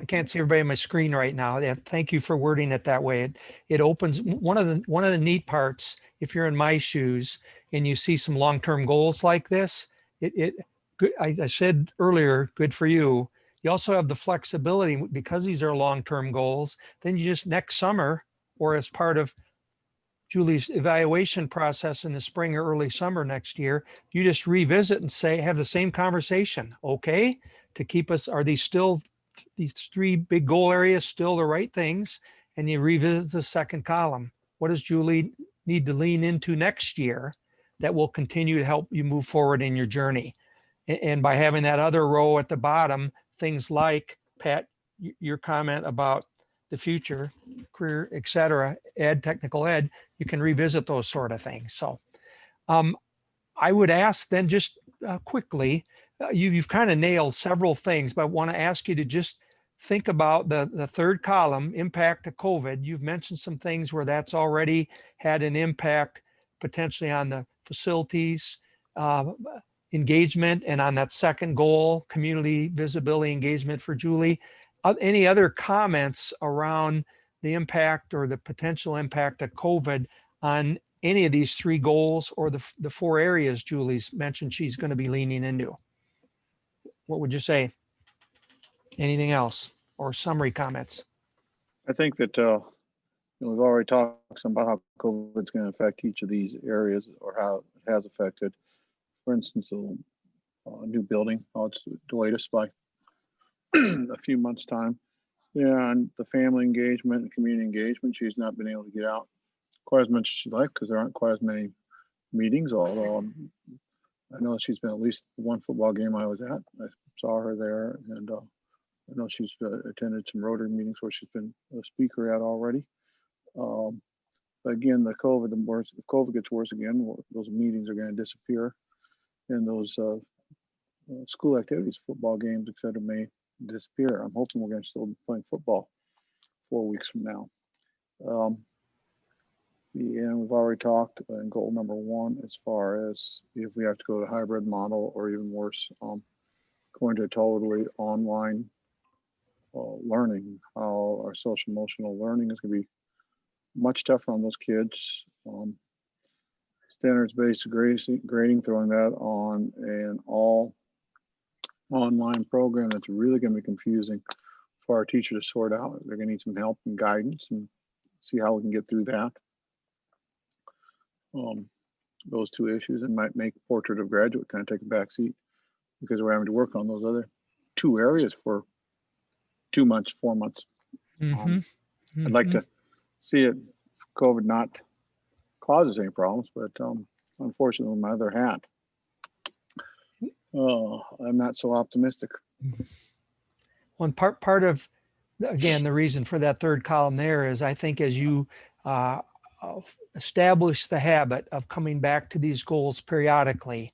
can't see everybody on my screen right now. Yeah, thank you for wording it that way. It opens one of the neat parts. If you're in my shoes and you see some long-term goals like this, good. I said earlier, good for you. You also have the flexibility because these are long-term goals. Then you just next summer or as part of Julie's evaluation process in the spring or early summer next year, you just revisit and have the same conversation. Okay, to keep us, are these three big goal areas still the right things? And you revisit the second column. What does Julie need to lean into next year that will continue to help you move forward in your journey? And by having that other row at the bottom, things like, Pat, your comment about the future, career, et cetera, technical ed, you can revisit those sort of things. So I would ask then just quickly, you've kind of nailed several things, but I want to ask you to just think about the third column, impact of COVID. You've mentioned some things where that's already had an impact potentially on the facilities, engagement, and on that second goal, community visibility engagement for Julie. Any other comments around the impact or the potential impact of COVID on any of these three goals or the four areas Julie's mentioned she's going to be leaning into? What would you say? Anything else or summary comments? I think that we've already talked some about how COVID's going to affect each of these areas or how it has affected. For instance, a new building, how it's delayed us by a few months' time. Yeah, and the family engagement and community engagement, she's not been able to get out quite as much as she'd like because there aren't quite as many meetings. Although I know she's been at least one football game I was at. I saw her there, and I know she's attended some Rotary meetings where she's been a speaker at already. But again, if COVID gets worse again, those meetings are going to disappear, and those school activities, football games, etc., may disappear. I'm hoping we're going to still be playing football 4 weeks from now. And we've already talked in goal number 1 as far as if we have to go to a hybrid model or even worse, going to totally online learning, how our social emotional learning is going to be much tougher on those kids. Standards-based grading, throwing that on an all online program, that's really going to be confusing for our teachers to sort out. They're going to need some help and guidance and see how we can get through that. Those two issues, and might make portrait of graduate kind of take a back seat because we're having to work on those other two areas for 2 months, 4 months. I'd like to see it, COVID not causes any problems, but unfortunately, on my other hat, I'm not so optimistic. One part of, again, the reason for that third column there is I think as you establish the habit of coming back to these goals periodically,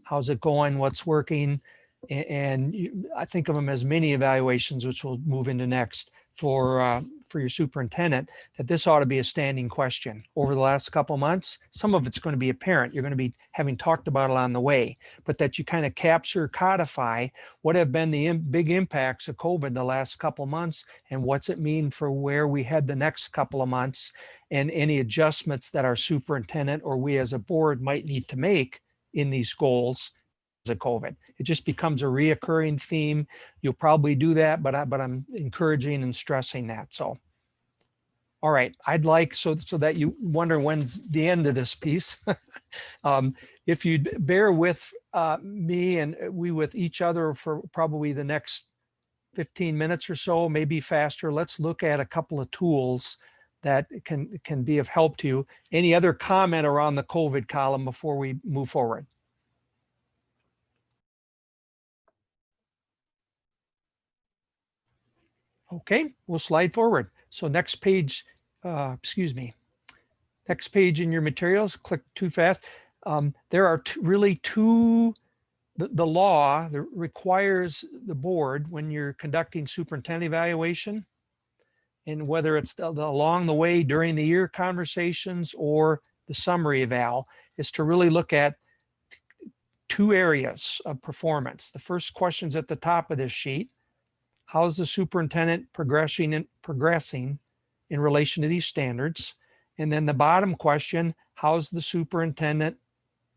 how's it going, what's working, and I think of them as mini evaluations, which we'll move into next for your superintendent, that this ought to be a standing question over the last couple of months. Some of it's going to be apparent. You're going to be having talked about it on the way, but that you kind of capture, codify what have been the big impacts of COVID the last couple of months and what's it mean for where we head the next couple of months and any adjustments that our superintendent or we as a board might need to make in these goals of COVID. It just becomes a reoccurring theme. You'll probably do that, but I'm encouraging and stressing that. So All right, I'd like, so that you wonder when's the end of this piece. If you'd bear with me and we with each other for probably the next 15 minutes or so, maybe faster, let's look at a couple of tools that can be of help to you. Any other comment around the COVID column before we move forward? Okay, we'll slide forward. So next page, excuse me, next page in your materials, click too fast. There are really two, the law that requires the board when you're conducting superintendent evaluation, and whether it's along the way during the year conversations or the summary eval, is to really look at two areas of performance. The first question's at the top of this sheet. How's the superintendent progressing in relation to these standards? And then the bottom question, how's the superintendent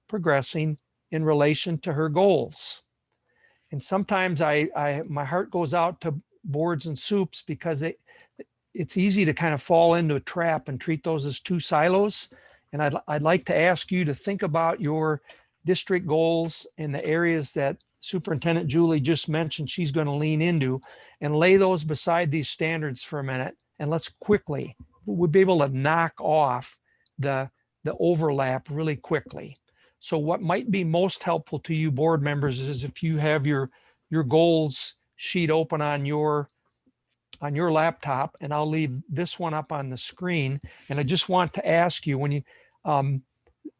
progressing in relation to her goals? And sometimes my heart goes out to boards and soups because it's easy to kind of fall into a trap and treat those as two silos. And I'd like to ask you to think about your district goals in the areas that Superintendent Julie just mentioned she's going to lean into, and lay those beside these standards for a minute. And let's quickly, we'll be able to knock off the overlap really quickly. So what might be most helpful to you board members is if you have your goals sheet open on your laptop, and I'll leave this one up on the screen. And I just want to ask you, when you,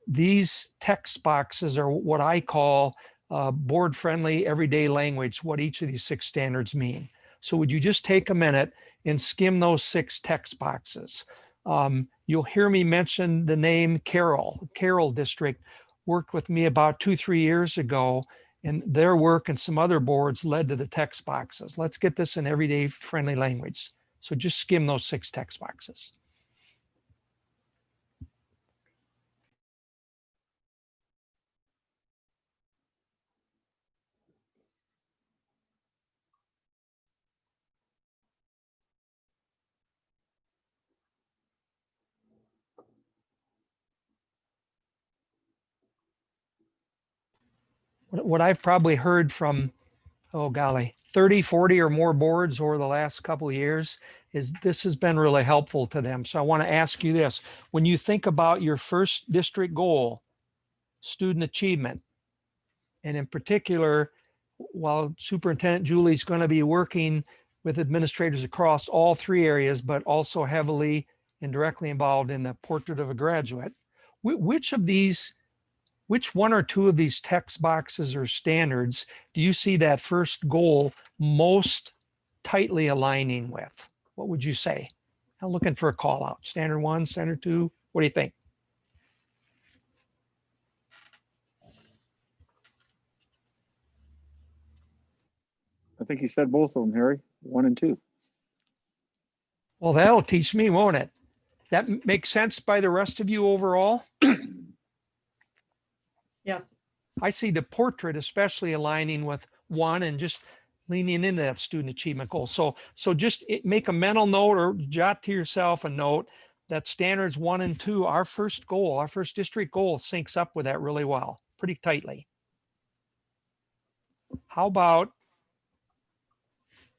these text boxes are what I call board friendly everyday language, what each of these 6 standards mean. So would you just take a minute and skim those 6 text boxes? You'll hear me mention the name Carroll. Carroll District worked with me about 2-3 years ago, and their work and some other boards led to the text boxes. Let's get this in everyday friendly language. So just skim those 6 text boxes. What I've probably heard from, oh golly, 30, 40 or more boards over the last couple of years is this has been really helpful to them. So I want to ask you this. When you think about your first district goal, student achievement, and in particular, while Superintendent Julie's going to be working with administrators across all 3 areas, but also heavily and directly involved in the portrait of a graduate, which one or two of these text boxes or standards do you see that first goal most tightly aligning with? What would you say? I'm looking for a call out. Standard 1, standard 2. What do you think? I think you said both of them, Harry, 1 and 2. Well, that'll teach me, won't it? That makes sense by the rest of you overall? Yes. I see the portrait especially aligning with 1 and just leaning into that student achievement goal. So just make a mental note or jot to yourself a note that standards 1 and 2, our first goal, our first district goal, syncs up with that really well, pretty tightly. How about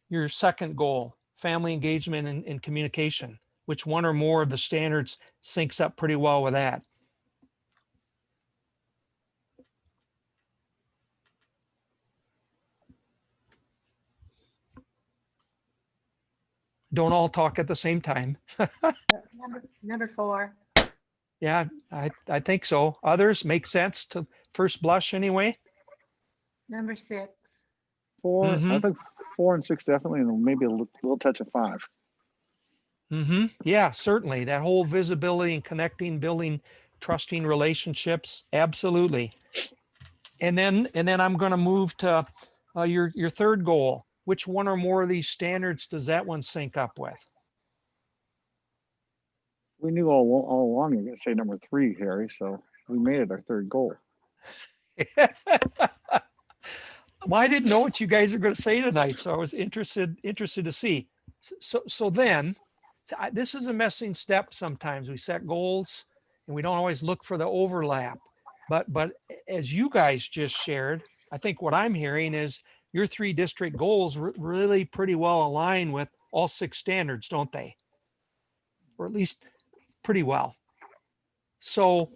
your second goal, family engagement and communication? Which one or more of the standards syncs up pretty well with that? Don't all talk at the same time. Number 4. Yeah, I think so. Others make sense to first blush anyway. Number 6. 4, I Mhm. think 4 and 6 definitely, and maybe a little touch of 5. Yeah, certainly. That whole visibility and connecting, building, trusting relationships. Absolutely. And then I'm going to move to your third goal. Which one or more of these standards does that one sync up with? We knew all along you're going to say number 3, Harry, so we made it our third goal. Well, I didn't know what you guys are going to say tonight, so I was interested to see. So then, This is a missing step sometimes. We set goals and we don't always look for the overlap. But as you guys just shared, I think what I'm hearing is your 3 district goals really pretty well align with all 6 standards, don't they? Or at least pretty well. So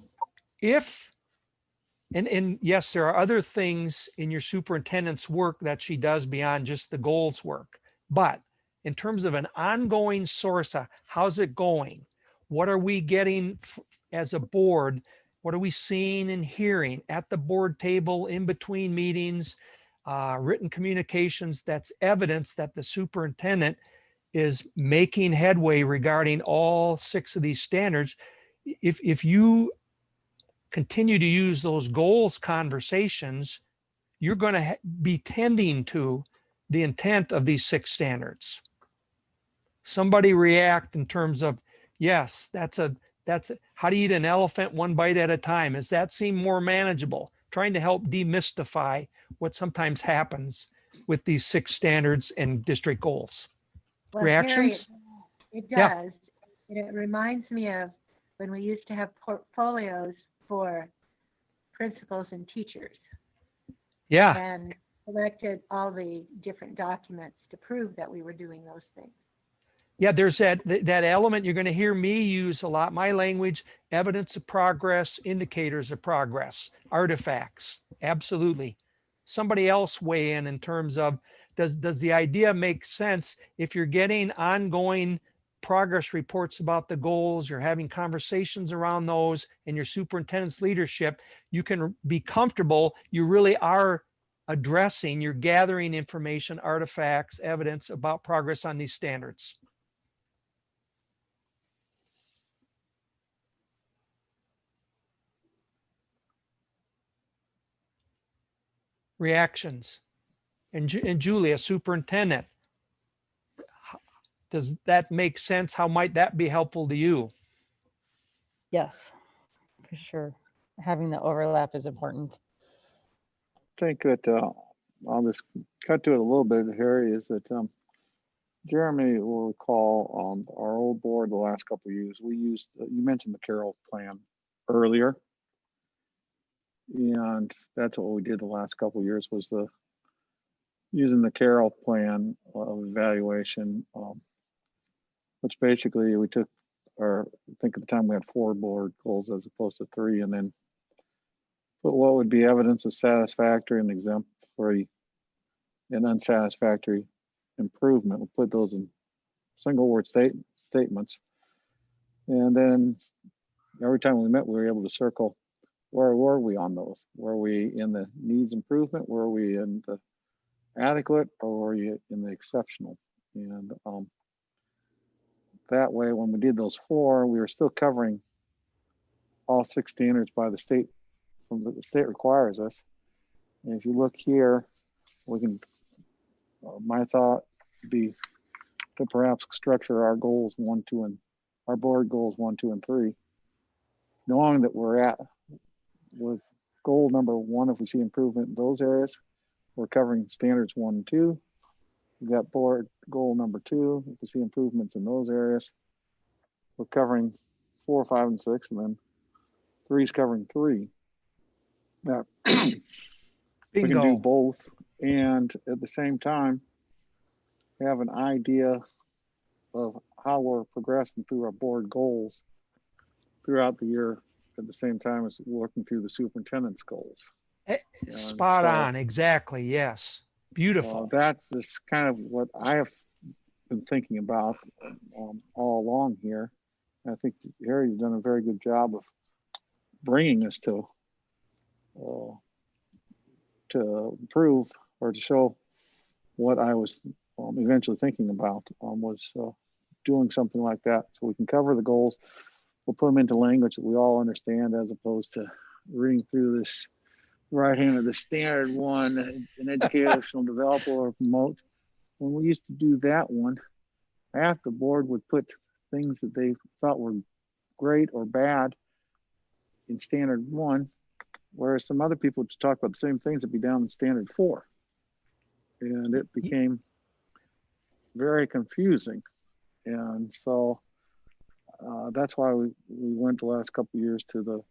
if, and yes, there are other things in your superintendent's work that she does beyond just the goals work, but in terms of an ongoing source of how's it going? What are we getting as a board? What are we seeing and hearing at the board table, in between meetings, written communications? That's evidence that the superintendent is making headway regarding all 6 of these standards. If you continue to use those goals conversations, you're going to be tending to the intent of these 6 standards. Somebody react in terms of, yes, that's how do you eat an elephant one bite at a time? Does that seem more manageable? Trying to help demystify what sometimes happens with these 6 standards and district goals. Well, Reactions? Harry, it Yeah. does. It reminds me of when we used to have portfolios for principals and teachers Yeah. and collected all the different documents to prove that we were doing those things. Yeah, there's that element you're going to hear me use a lot. My language, evidence of progress, indicators of progress, artifacts. Absolutely. Somebody else weigh in terms of, does the idea make sense if you're getting ongoing progress reports about the goals, you're having conversations around those, and your superintendent's leadership, you can be comfortable you really are addressing, you're gathering information, artifacts, evidence about progress on these standards. Reactions. And Julia, superintendent, does that make sense? How might that be helpful to you? Yes, for sure. Having the overlap is important. I think that I'll just cut to it a little bit, Harry, is that Jeremy will recall our old board the last couple of years, we used, you mentioned the Carroll plan earlier. And that's what we did the last couple of years was using the Carroll plan of evaluation, which basically we took I think at the time we had 4 board goals as opposed to 3, and then put what would be evidence of satisfactory and exemplary and unsatisfactory improvement. We'll put those in single word statements. And then every time we met, we were able to circle where were we on those? Were we in the needs improvement? Were we in the adequate, or were you in the exceptional? And that way, when we did those 4, we were still covering all 6 standards by the state, from the state requires us. And if you look here, we can, my thought would be to perhaps structure our goals 1, 2, and our board goals 1, 2, and 3, knowing that we're at with goal number 1, if we see improvement in those areas, we're covering standards 1 and 2. We've got board goal number 2, if we see improvements in those areas, we're covering 4, 5, and 6, and then 3 is covering 3. Now, we can do both, and at the same time, have an idea of how we're progressing through our board goals throughout the year, at the same time as working through the superintendent's goals. Spot on, exactly, yes. Beautiful. That is kind of what I have been thinking about all along here. And I think Harry, you've done a very good job of bringing us to prove or to show what I was eventually thinking about was doing something like that, so we can cover the goals. We'll put them into language that we all understand, as opposed to reading through this right hand of the standard one, an educational develop or promote. When we used to do that one, half the board would put things that they thought were great or bad in standard 1, whereas some other people would talk about the same things that be down in standard 4. And it became very confusing. And so that's why we went the last couple of years to the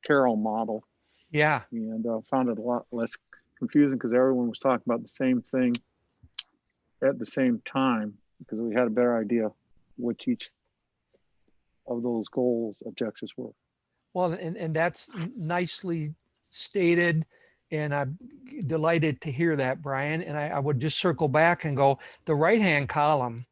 Carroll model, Yeah. and found it a lot less confusing because everyone was talking about the same thing at the same time, because we had a better idea which each of those goals objectives were. Well, and that's nicely stated. And I'm delighted to hear that, Brian. And I would just circle back and go, the right-hand column,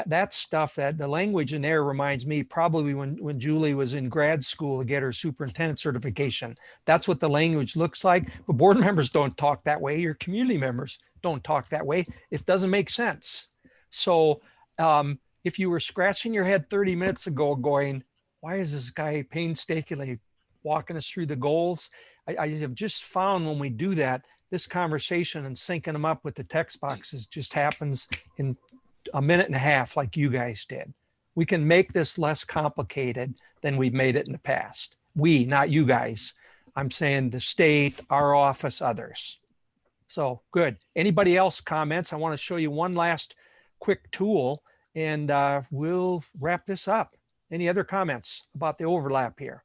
that's stuff that the language in there reminds me probably when Julie was in grad school to get her superintendent certification. That's what the language looks like. But board members don't talk that way. Your community members don't talk that way. It doesn't make sense. So if you were scratching your head 30 minutes ago going, why is this guy painstakingly walking us through the goals? I have just found when we do that, this conversation and syncing them up with the text boxes just happens in a minute and a half, like you guys did. We can make this less complicated than we've made it in the past. We, not you guys. I'm saying the state, our office, others. So good. Anybody else comments? I want to show you one last quick tool and we'll wrap this up. Any other comments about the overlap here?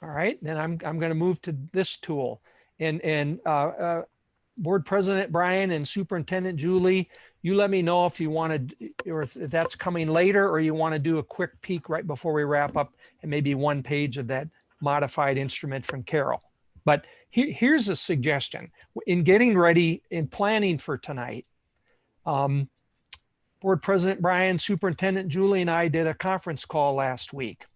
All right, then I'm going to move to this tool. And Board President Brian and Superintendent Julie, you let me know if you want to, or if that's coming later, or you want to do a quick peek right before we wrap up and maybe one page of that modified instrument from Carroll. But here's a suggestion. In getting ready, in planning for tonight, Board President Brian, Superintendent Julie, and I did a conference call last week.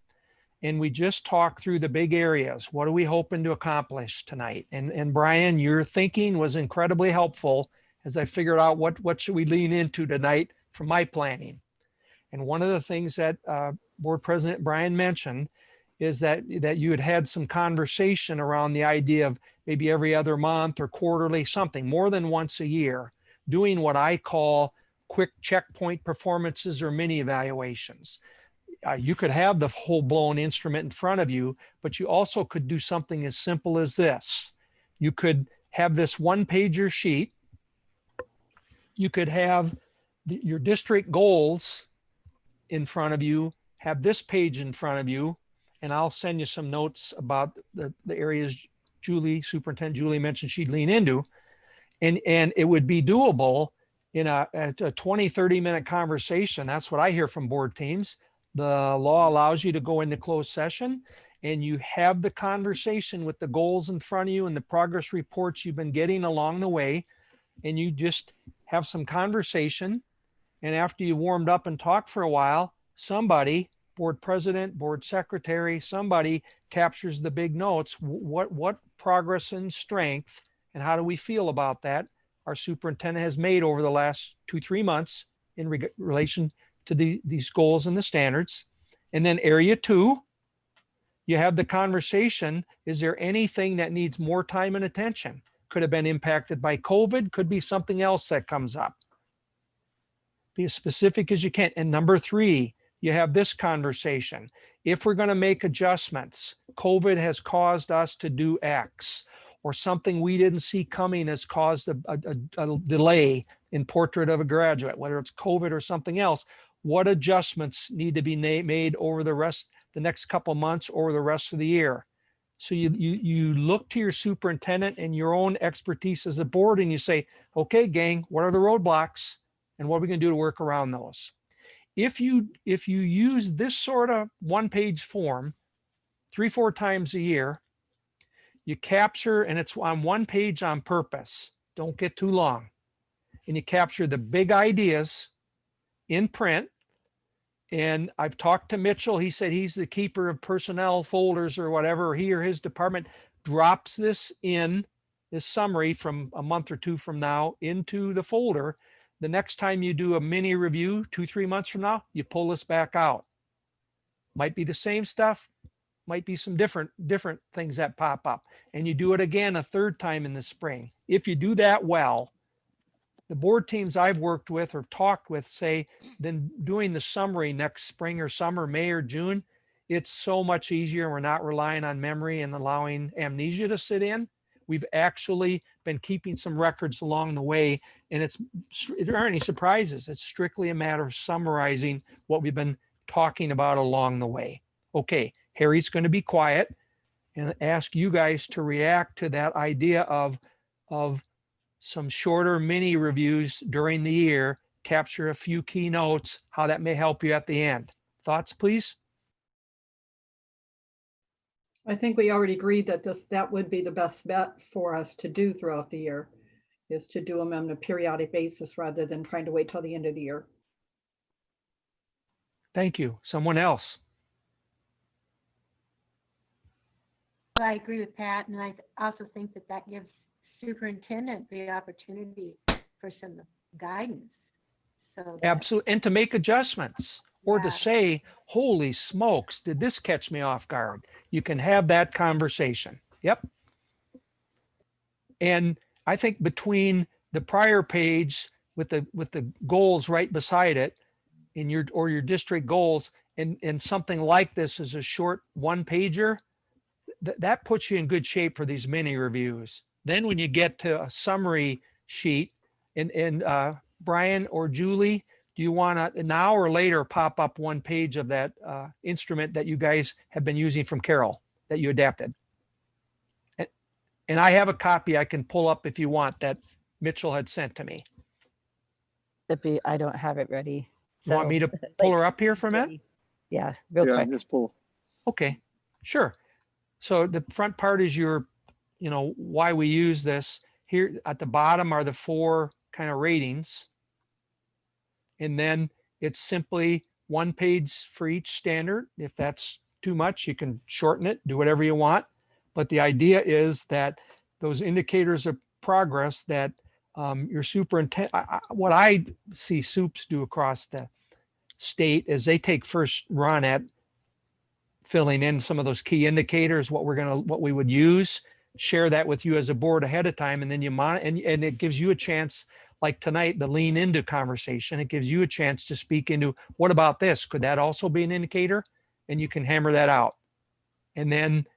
And we just talked through the big areas. What are we hoping to accomplish tonight? And Brian, your thinking was incredibly helpful as I figured out what should we lean into tonight for my planning. And one of the things that Board President Brian mentioned is that you had some conversation around the idea of maybe every other month or quarterly, something more than once a year, doing what I call quick checkpoint performances or mini evaluations. You could have the whole blown instrument in front of you, but you also could do something as simple as this. You could have this one-pager sheet. You could have your district goals in front of you, have this page in front of you, and I'll send you some notes about the areas Superintendent Julie mentioned she'd lean into. And it would be doable in a 20, 30-minute conversation. That's what I hear from board teams. The law allows you to go into closed session and you have the conversation with the goals in front of you and the progress reports you've been getting along the way. And you just have some conversation. And after you warmed up and talked for a while, somebody, board president, board secretary, somebody captures the big notes. What progress and strength and how do we feel about that our superintendent has made over the last 2-3 months in relation to these goals and the standards. And then area 2, you have the conversation. Is there anything that needs more time and attention? Could have been impacted by COVID, could be something else that comes up. Be as specific as you can. And number 3, you have this conversation. If we're going to make adjustments, COVID has caused us to do X, or something we didn't see coming has caused a delay in portrait of a graduate, whether it's COVID or something else. What adjustments need to be made over the next couple of months or the rest of the year? So you look to your superintendent and your own expertise as a board and you say, okay, gang, what are the roadblocks and what are we going to do to work around those? If you use this sort of one-page form 3-4 times a year, you capture, and it's on one page on purpose. Don't get too long. And you capture the big ideas in print. And I've talked to Mitchell. He said he's the keeper of personnel folders or whatever. He or his department drops this summary from a month or 2 from now into the folder. The next time you do a mini review 2-3 months from now, you pull this back out. Might be the same stuff, might be some different things that pop up. And you do it again a 3rd time in the spring. If you do that well, the board teams I've worked with or talked with say, then doing the summary next spring or summer, May or June, it's so much easier. We're not relying on memory and allowing amnesia to sit in. We've actually been keeping some records along the way, and there aren't any surprises. It's strictly a matter of summarizing what we've been talking about along the way. Okay, Harry's going to be quiet and ask you guys to react to that idea of some shorter mini reviews during the year, capture a few key notes, how that may help you at the end. Thoughts, please? I think we already agreed that that would be the best bet for us to do throughout the year, is to do them on a periodic basis rather than trying to wait till the end of the year. Thank you. Someone else? I agree with Pat, and I also think that that gives superintendent the opportunity for some guidance. So Absolutely. And to make adjustments or to Yeah. say, holy smokes, did this catch me off guard? You can have that conversation. Yep. And I think between the prior page with the goals right beside it in your district goals and something like this is a short one pager, that puts you in good shape for these mini reviews. Then when you get to a summary sheet and Brian or Julie, do you want to now or later pop up one page of that instrument that you guys have been using from Carol that you adapted? And I have a copy I can pull up if you want that Mitchell had sent to me. I don't have it ready. You want me to pull her up here for a minute? Yeah, real Yeah, quick. just pull. Okay, sure. So the front part is your, why we use this. Here at the bottom are the 4 kind of ratings. And then it's simply one page for each standard. If that's too much, you can shorten it, do whatever you want. But the idea is that those indicators of progress that your superintendent, what I see SUPs do across the state is they take first run at filling in some of those key indicators, what we would use, share that with you as a board ahead of time, and then you monitor, and it gives you a chance, like tonight, the lean into conversation. It gives you a chance to speak into, what about this? Could that also be an indicator? And you can hammer that out. And then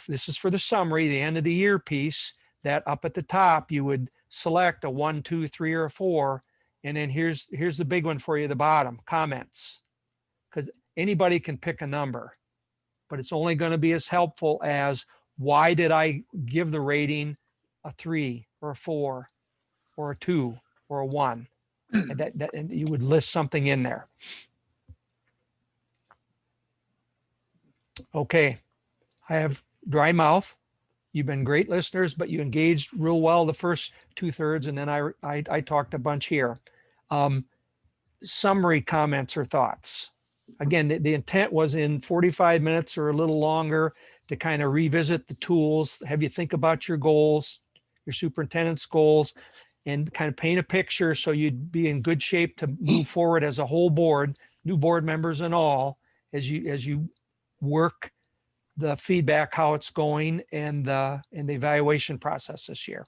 this is for the summary, the end of the year piece, that up at the top, you would select a 1, 2, 3, or a 4. And then here's the big one for you at the bottom, comments. Because anybody can pick a number, but it's only going to be as helpful as, why did I give the rating a 3 or a 4 or a 2 or a 1? And you would list something in there. Okay, I have dry mouth. You've been great listeners, but you engaged real well the first 2/3, and then I talked a bunch here. Summary comments or thoughts. Again, the intent was in 45 minutes or a little longer to kind of revisit the tools, have you think about your goals, your superintendent's goals, and kind of paint a picture so you'd be in good shape to move forward as a whole board, new board members and all, as you work the feedback, how it's going, and the evaluation process this year.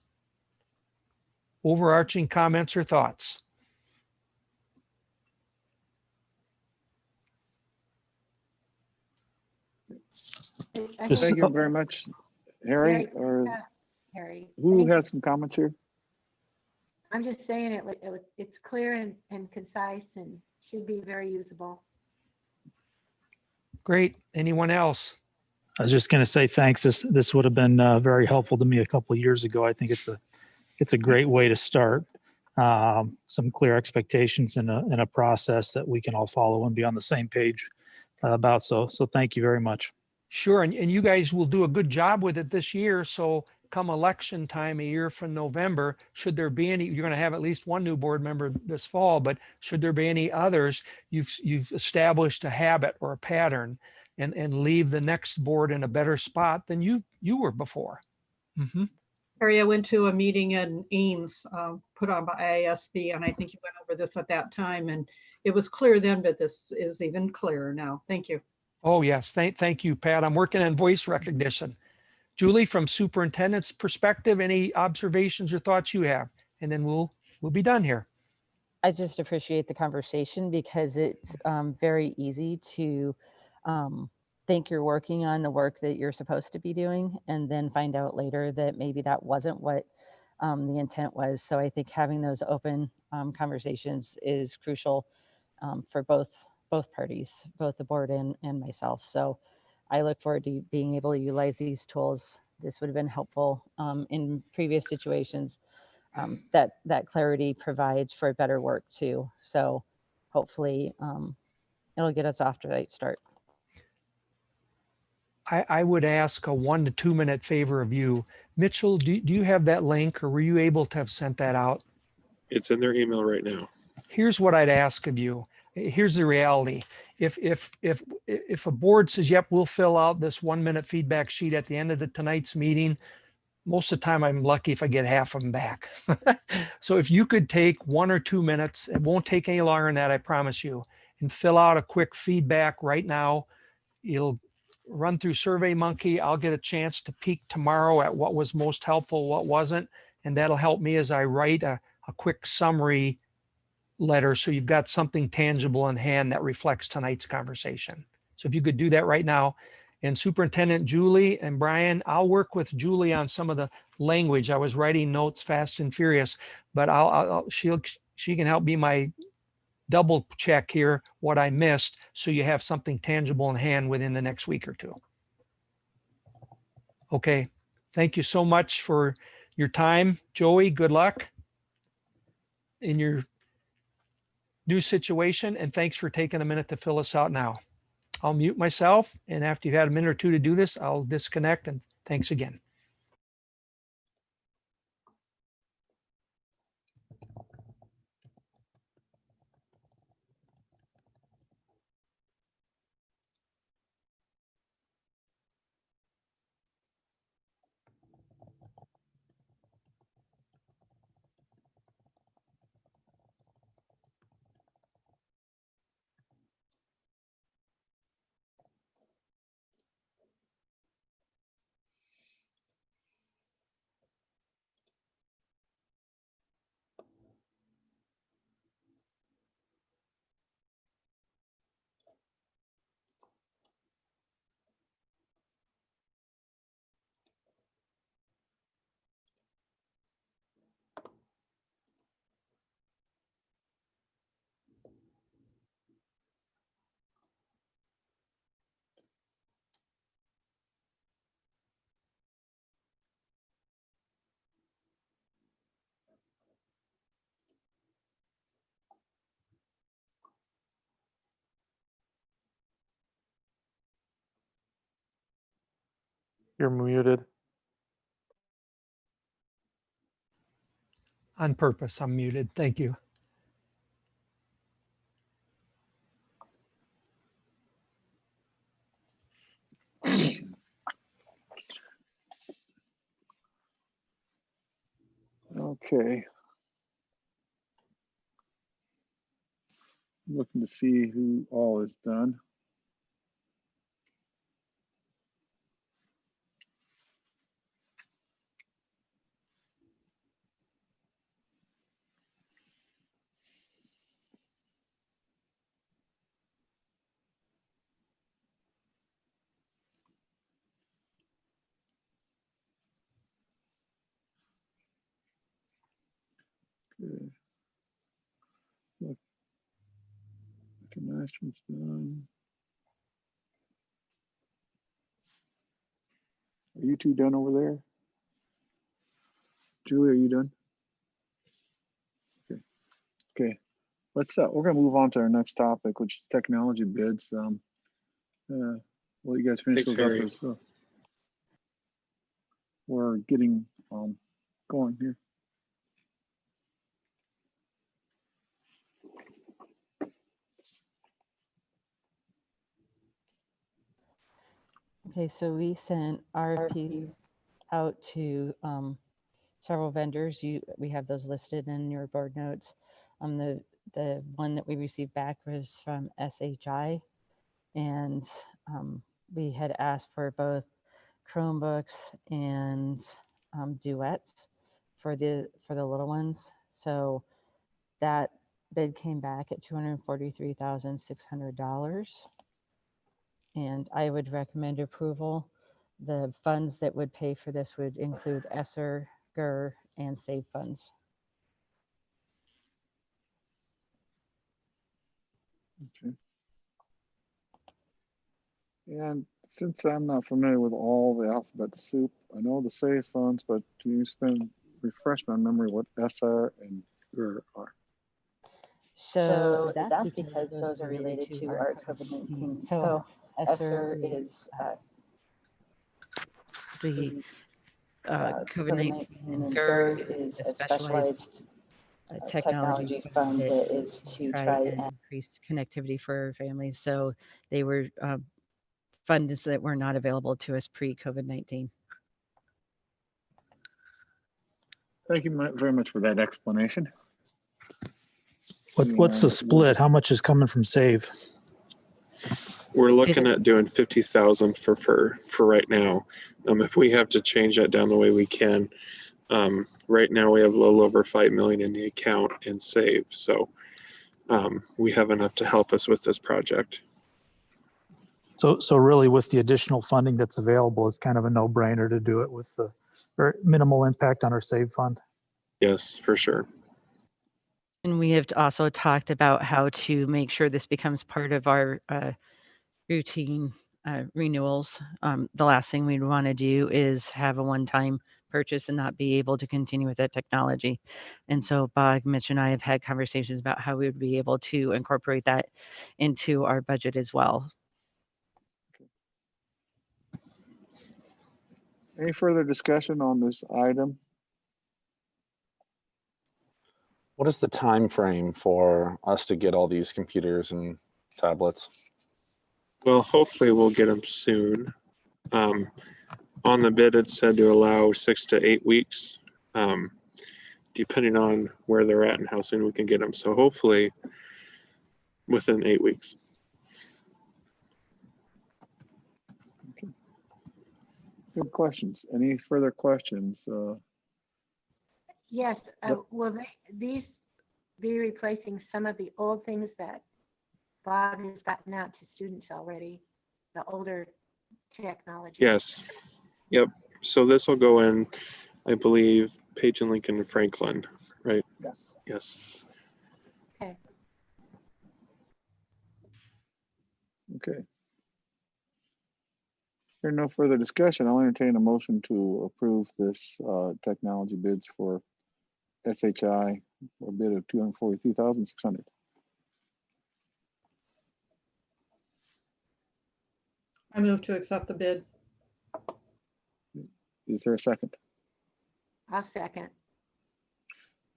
Overarching comments or thoughts? I Just- think Thank you very much, Harry, or Harry. I who think- has some comments here? I'm just saying it's clear and concise and should be very usable. Great. Anyone else? I was just going to say thanks. This would have been very helpful to me a couple of years ago. I think it's a great way to start. Some clear expectations and a process that we can all follow and be on the same page about. So thank you very much. Sure. And you guys will do a good job with it this year. So come election time, a year from November, should there be any, you're going to have at least one new board member this fall, but should there be any others, you've established a habit or a pattern and leave the next board in a better spot than you were before. Mm-hmm. Harry, I went to a meeting in Ames put on by IASB, and I think you went over this at that time, and it was clear then, but this is even clearer now. Thank you. Oh, yes. Thank you, Pat. I'm working on voice recognition. Julie, from superintendent's perspective, any observations or thoughts you have? And then we'll be done here. I just appreciate the conversation because it's very easy to think you're working on the work that you're supposed to be doing, and then find out later that maybe that wasn't what the intent was. So I think having those open conversations is crucial for both parties, both the board and myself. So I look forward to being able to utilize these tools. This would have been helpful in previous situations. That clarity provides for better work too. So hopefully it'll get us off to the right start. I would ask a 1 to 2 minute favor of you. Mitchell, do you have that link, or were you able to have sent that out? It's in their email right now. Here's what I'd ask of you. Here's the reality. If a board says, yep, we'll fill out this 1 minute feedback sheet at the end of tonight's meeting, most of the time I'm lucky if I get half of them back. So if you could take 1 or 2 minutes, it won't take any longer than that, I promise you, and fill out a quick feedback right now. It'll run through SurveyMonkey. I'll get a chance to peek tomorrow at what was most helpful, what wasn't, and that'll help me as I write a quick summary letter, so you've got something tangible in hand that reflects tonight's conversation. So if you could do that right now. And Superintendent Julie and Brian, I'll work with Julie on some of the language. I was writing notes fast and furious, but she can help be my double check here what I missed, so you have something tangible in hand within the next week or two. Okay. Thank you so much for your time. Joey, good luck in your new situation, and thanks for taking a minute to fill us out now. I'll mute myself, and after you've had a minute or two to do this, I'll disconnect, and thanks again. You're muted. On purpose, I'm muted. Thank you. Okay. Looking to see who all is done. Good. Look, the master's done. Are you two done over there? Julie, are you done? Okay. Okay. We're gonna move on to our next topic, which is technology bids. Well, you guys finish Thanks, those Harry. up as well. We're getting going here. Okay, so we sent RFPs out to several vendors. We have those listed in your board notes. The one that we received back was from SHI, and we had asked for both Chromebooks and duets for the little ones. So that bid came back at $243,600. and I would recommend approval. The funds that would pay for this would include ESSER, GER, and SAVE funds. Okay. And since I'm not familiar with all the alphabet soup, I know the SAVE funds, but can you refresh my memory what SR and GER are? So that's because those are related to our COVID-19. So ESSER is the COVID-19, and GER is a specialized technology fund that is to try and increase connectivity for families. So they were funds that were not available to us pre-COVID-19. Thank you very much for that explanation. What's the split? How much is coming from SAVE? We're looking at doing 50,000 for right now. If we have to change that down the way we can. Right now we have a little over 5 million in the account in SAVE. So we have enough to help us with this project. So really with the additional funding that's available, it's kind of a no-brainer to do it with the minimal impact on our SAVE fund. Yes, for sure. And we have also talked about how to make sure this becomes part of our routine renewals. The last thing we'd want to do is have a one-time purchase and not be able to continue with that technology. And so Bob, Mitch, and I have had conversations about how we would be able to incorporate that into our budget as well. Any further discussion on this item? What is the time frame for us to get all these computers and tablets? Well, hopefully we'll get them soon. On the bid, it said to allow 6 to 8 weeks, depending on where they're at and how soon we can get them. So hopefully within 8 weeks. Okay. Good questions. Any further questions? Yes, Yep. will these be replacing some of the old things that Bob has gotten out to students already, the older technology? Yes. Yep. So this will go in, I believe, Page and Lincoln and Franklin, right? Yes. Yes. Okay. Okay. There's no further discussion. I'll entertain a motion to approve this technology bids for SHI for a bid of $243,600. I move to accept the bid. Is there a second? I'll second.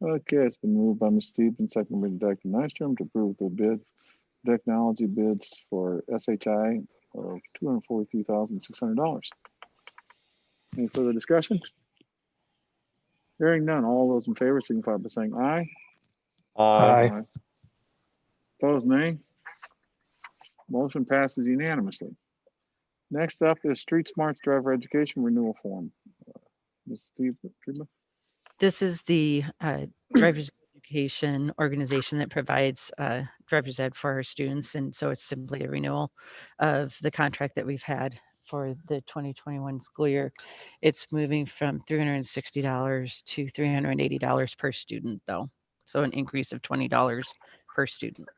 Okay, it's been moved by Ms. Stevens, seconded by Dr. Nystrom to approve the bid, technology bids for SHI of $243,600. Any further discussion? Hearing none, all those in favor signify by saying aye. Aye. Opposed, nay. Motion passes unanimously. Next up is Street Smarts Driver Education Renewal Form. Ms. Stevens? This is the driver's education organization that provides driver's ed for our students. And so it's simply a renewal of the contract that we've had for the 2021 school year. It's moving from $360 to $380 per student though. So an increase of $20 per student.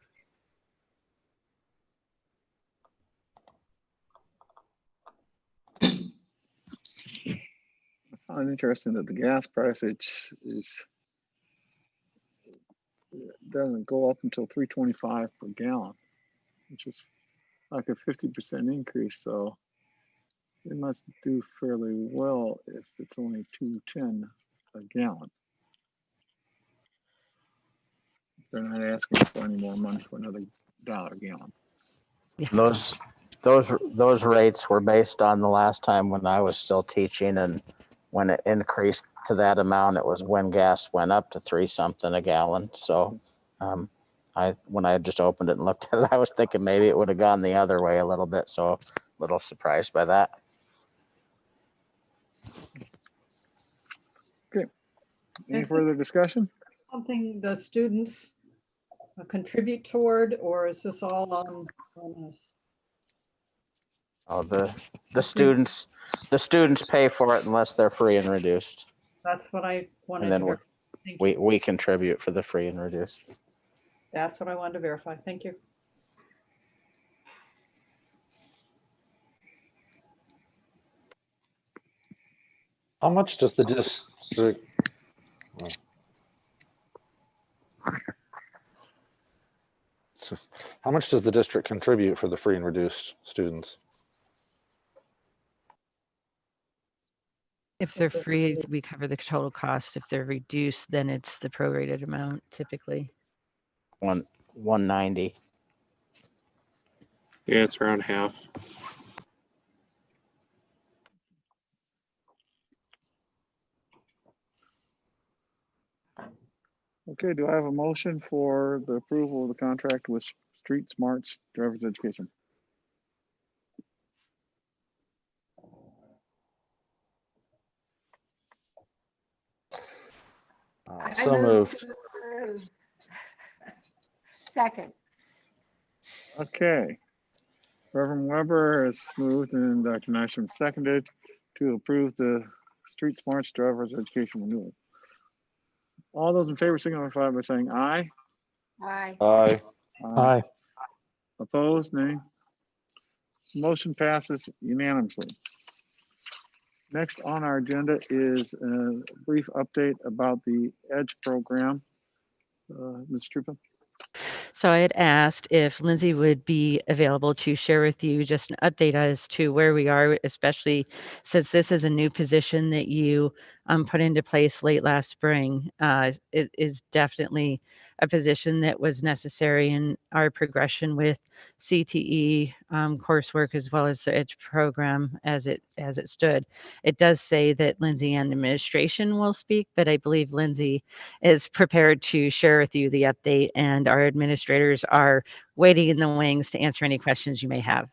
I find it interesting that the gas price doesn't go up until $3.25 per gallon, which is like a 50% increase. So it must do fairly well if it's only $2.10 a gallon. They're not asking for any more money for another $1 a gallon. Yeah. Those rates were based on the last time when I was still teaching, and when it increased to that amount, it was when gas went up to $3 something a gallon. So when I just opened it and looked at it, I was thinking maybe it would have gone the other way a little bit. So a little surprised by that. Okay. Any Is this further discussion? something the students contribute toward, or is this all on us? Oh, the students pay for it unless they're free and reduced. That's what I wanted And then to verify. Thank you. we contribute for the free and reduced. That's what I wanted to verify. Thank you. How much does the district? How much does the district contribute for the free and reduced students? If they're free, we cover the total cost. If they're reduced, then it's the prorated amount typically. 190. Yeah, it's around half. Okay, do I have a motion for the approval of the contract with Street Smarts Driver's Education? So moved. to approve. Second. Okay. Reverend Weber has moved and Dr. Nystrom seconded to approve the Street Smarts Driver's Education renewal. All those in favor signify by saying aye. Aye. Aye. Aye. Opposed, nay. Motion passes unanimously. Next on our agenda is a brief update about the EDGE program. Ms. Strupa. So I had asked if Lindsay would be available to share with you just an update as to where we are, especially since this is a new position that you put into place late last spring. It is definitely a position that was necessary in our progression with CTE coursework as well as the EDGE program as it stood. It does say that Lindsay and administration will speak, but I believe Lindsay is prepared to share with you the update, and our administrators are waiting in the wings to answer any questions you may have.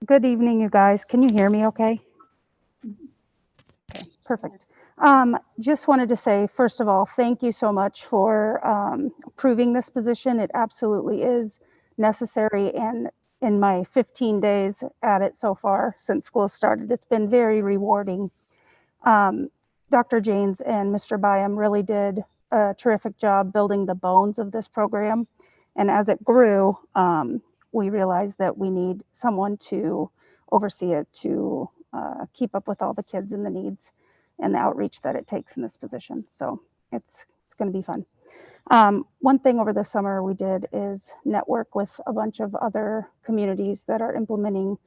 Good evening, you guys. Can you hear me okay? Okay, perfect. Just wanted to say, first of all, thank you so much for approving this position. It absolutely is necessary. And in my 15 days at it so far since school started, it's been very rewarding. Dr. Janes and Mr. Byam really did a terrific job building the bones of this program. And as it grew, we realized that we need someone to oversee it, to keep up with all the kids and the needs and the outreach that it takes in this position. So it's going to be fun. One thing over the summer we did is network with a bunch of other communities that are implementing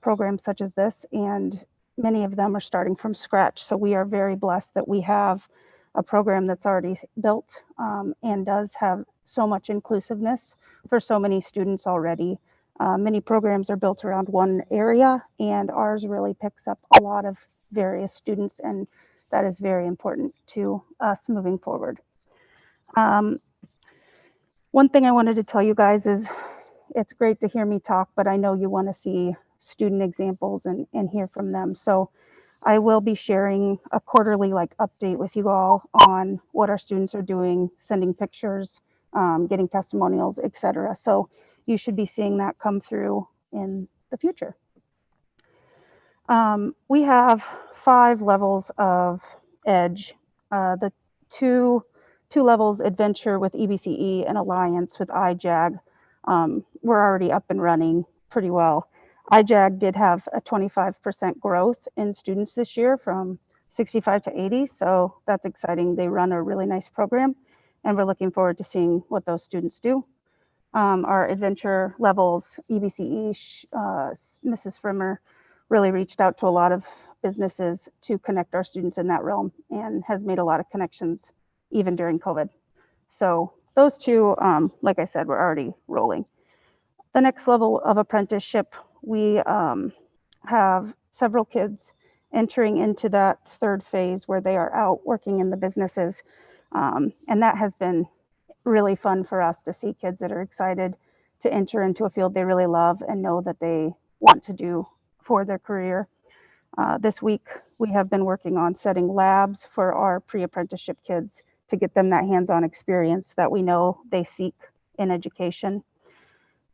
programs such as this, and many of them are starting from scratch. So we are very blessed that we have a program that's already built and does have so much inclusiveness for so many students already. Many programs are built around one area, and ours really picks up a lot of various students, and that is very important to us moving forward. One thing I wanted to tell you guys is it's great to hear me talk, but I know you want to see student examples and hear from them. So I will be sharing a quarterly update with you all on what our students are doing, sending pictures, getting testimonials, etc. So you should be seeing that come through in the future. We have 5 levels of EDGE. The two levels, Adventure with EBCE and Alliance with IJAG, we're already up and running pretty well. IJAG did have a 25% growth in students this year from 65 to 80, so that's exciting. They run a really nice program, and we're looking forward to seeing what those students do. Our Adventure levels, EBCE, Mrs. Frimmer really reached out to a lot of businesses to connect our students in that realm and has made a lot of connections even during COVID. So those two, like I said, we're already rolling. The next level of apprenticeship, we have several kids entering into that 3rd phase where they are out working in the businesses. And that has been really fun for us to see kids that are excited to enter into a field they really love and know that they want to do for their career. This week, we have been working on setting labs for our pre-apprenticeship kids to get them that hands-on experience that we know they seek in education.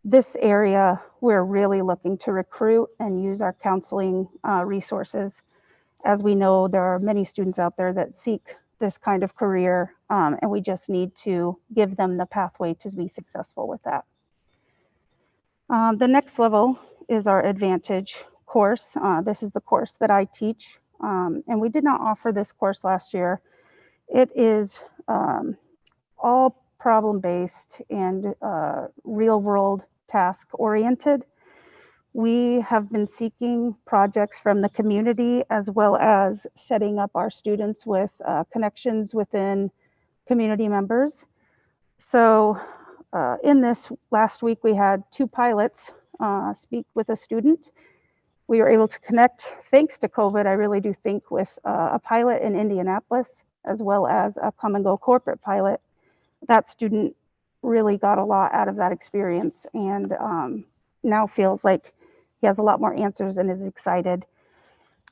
this area, we're really looking to recruit and use our counseling resources. As we know, there are many students out there that seek this kind of career, and we just need to give them the pathway to be successful with that. The next level is our Advantage course. This is the course that I teach, and we did not offer this course last year. It is all problem-based and real-world task-oriented. We have been seeking projects from the community as well as setting up our students with connections within community members. So in this last week, we had 2 pilots speak with a student. We were able to connect, thanks to COVID, I really do think, with a pilot in Indianapolis, as well as a Come and Go corporate pilot. That student really got a lot out of that experience, and now feels like he has a lot more answers and is excited.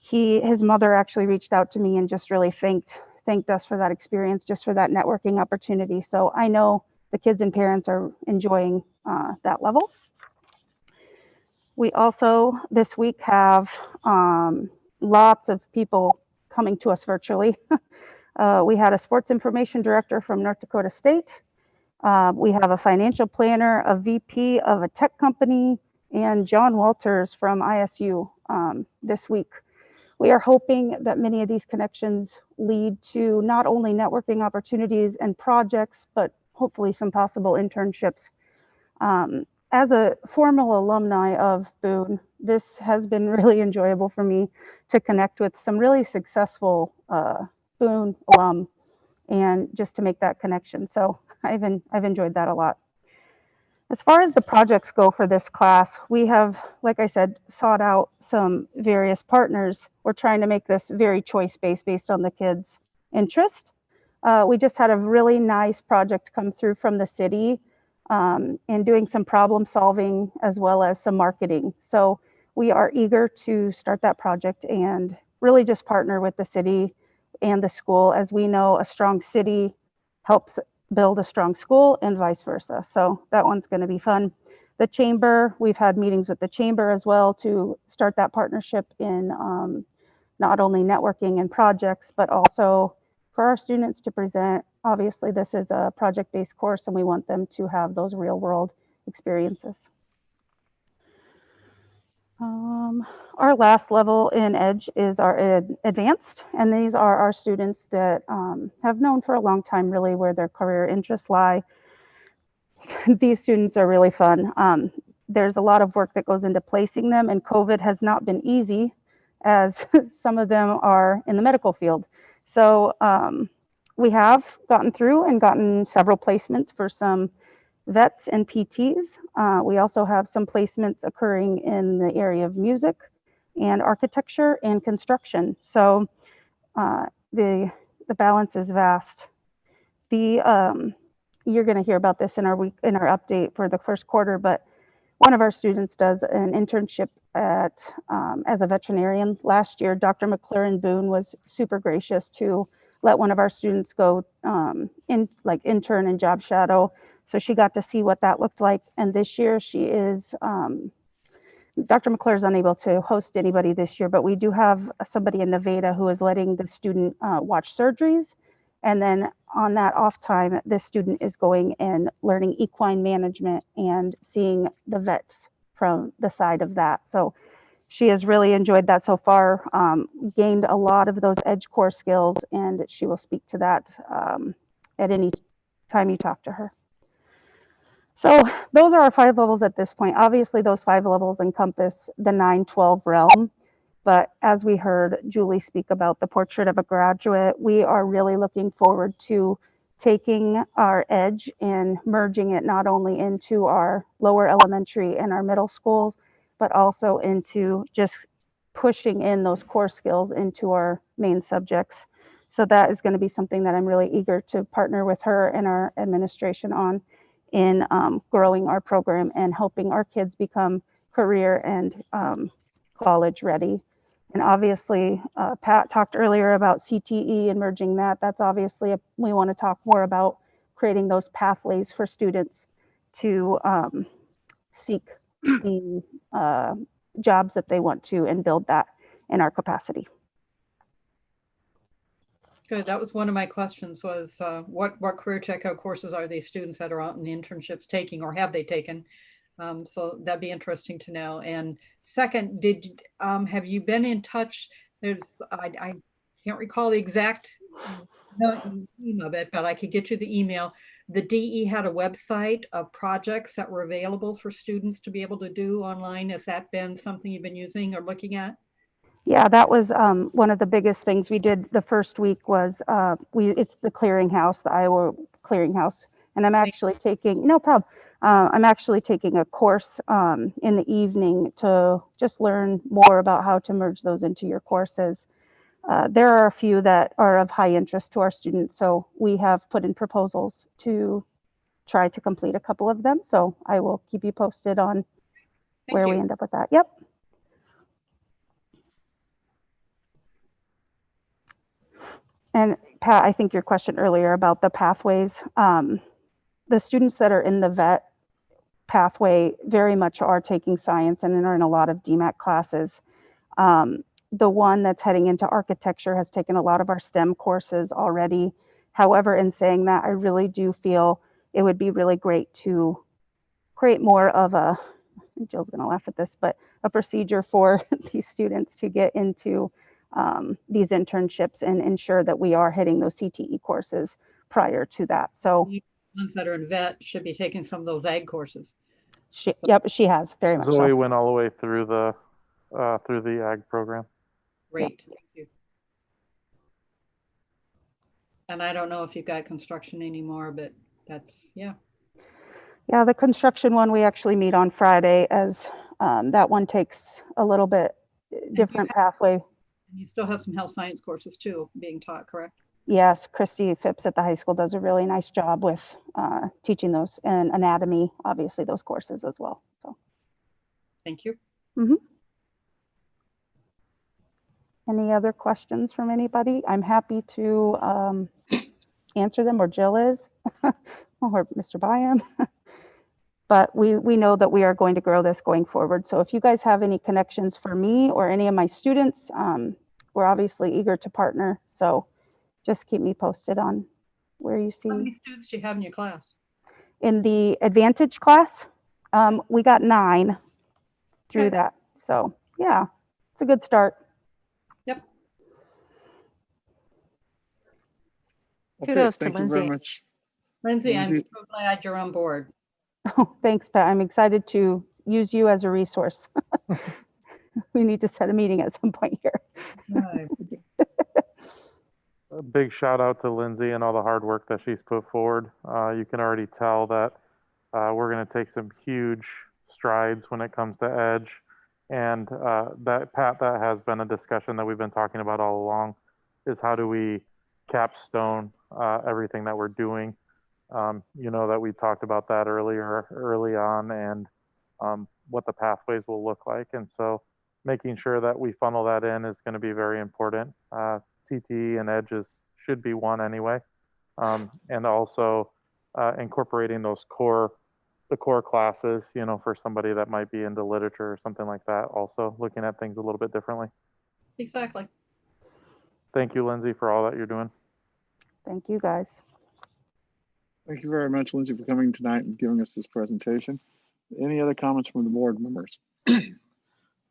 His mother actually reached out to me and just really thanked us for that experience, just for that networking opportunity. So I know the kids and parents are enjoying that level. We also this week have lots of people coming to us virtually. We had a sports information director from North Dakota State. We have a financial planner, a VP of a tech company, and John Walters from ISU this week. We are hoping that many of these connections lead to not only networking opportunities and projects, but hopefully some possible internships. As a formal alumni of Boone, this has been really enjoyable for me to connect with some really successful Boone alum and just to make that connection. So I've enjoyed that a lot. As far as the projects go for this class, we have, like I said, sought out some various partners. We're trying to make this very choice-based based on the kids' interest. We just had a really nice project come through from the city and doing some problem solving as well as some marketing. So we are eager to start that project and really just partner with the city and the school. As we know, a strong city helps build a strong school and vice versa. So that one's going to be fun. The chamber, we've had meetings with the chamber as well to start that partnership in not only networking and projects, but also for our students to present. Obviously, this is a project-based course and we want them to have those real world experiences. Our last level in EDGE is our advanced, and these are our students that have known for a long time really where their career interests lie. These students are really fun. There's a lot of work that goes into placing them, and COVID has not been easy as some of them are in the medical field. So we have gotten through and gotten several placements for some vets and PTs. We also have some placements occurring in the area of music and architecture and construction. So the balance is vast. You're going to hear about this in our update for the first quarter, but one of our students does an internship as a veterinarian. Last year, Dr. McLaren Boone was super gracious to let one of our students go intern and job shadow. So she got to see what that looked like. And this year she is, Dr. McClure is unable to host anybody this year, but we do have somebody in Nevada who is letting the student watch surgeries. And then on that off time, this student is going and learning equine management and seeing the vets from the side of that. So she has really enjoyed that so far, gained a lot of those EDGE core skills, and she will speak to that at any time you talk to her. So those are our 5 levels at this point. Obviously, those 5 levels encompass the 9-12 realm. But as we heard Julie speak about the portrait of a graduate, we are really looking forward to taking our EDGE and merging it not only into our lower elementary and our middle schools, but also into just pushing in those core skills into our main subjects. So that is going to be something that I'm really eager to partner with her and our administration on in growing our program and helping our kids become career and college ready. And obviously, Pat talked earlier about CTE and merging that. That's obviously, we want to talk more about creating those pathways for students to seek the jobs that they want to and build that in our capacity. Good. That was one of my questions was what career checkout courses are these students that are out in internships taking, or have they taken? So that'd be interesting to know. And second, have you been in touch? I can't recall the exact name of it, but I could get you the email. The DE had a website of projects that were available for students to be able to do online. Has that been something you've been using or looking at? Yeah, that was one of the biggest things we did the first week was it's the clearinghouse, the Iowa clearinghouse. And I'm actually taking, no problem. I'm actually taking a course in the evening to just learn more about how to merge those into your courses. There are a few that are of high interest to our students, so we have put in proposals to try to complete a couple of them. So I will keep you posted on where we end up with that. Yep. And Pat, I think your question earlier about the pathways, the students that are in the vet pathway very much are taking science and are in a lot of DMAC classes. The one that's heading into architecture has taken a lot of our STEM courses already. However, in saying that, I really do feel it would be really great to create more of a, Jill's going to laugh at this, but a procedure for these students to get into these internships and ensure that we are hitting those CTE courses prior to that. So ones that are in vet should be taking some of those ag courses. Yep, she has very much. Zoe so. went all the way through the ag program. Great, thank you. And I don't know if you've got construction anymore, but that's, yeah. Yeah, the construction one, we actually meet on Friday as that one takes a little bit different pathway. And you still have some health science courses too being taught, correct? Yes, Christy Phipps at the high school does a really nice job with teaching those, and anatomy, obviously those courses as well. So, thank you. Mm-hmm. Any other questions from anybody? I'm happy to answer them, or Jill is, or Mr. Byam. But we know that we are going to grow this going forward. So if you guys have any connections for me or any of my students, we're obviously eager to partner. So just keep me posted on where you see. How many students do you have in your class? In the Advantage class, we got 9 through that. So yeah, it's a good start. Yep. Kudos to Lindsay. Thank you very much. Lindsay, I'm so glad you're on board. Oh, thanks, Pat. I'm excited to use you as a resource. We need to set a meeting at some point here. A big shout out to Lindsay and all the hard work that she's put forward. You can already tell that we're going to take some huge strides when it comes to Edge. And that has been a discussion that we've been talking about all along, is how do we capstone everything that we're doing. You know that we talked about that early on, and what the pathways will look like. And so making sure that we funnel that in is going to be very important. CTE and Edges should be one anyway. And also incorporating the core classes, you know, for somebody that might be into literature or something like that, also looking at things a little bit differently. Exactly. Thank you, Lindsay, for all that you're doing. Thank you, guys. Thank you very much, Lindsay, for coming tonight and giving us this presentation. Any other comments from the board members?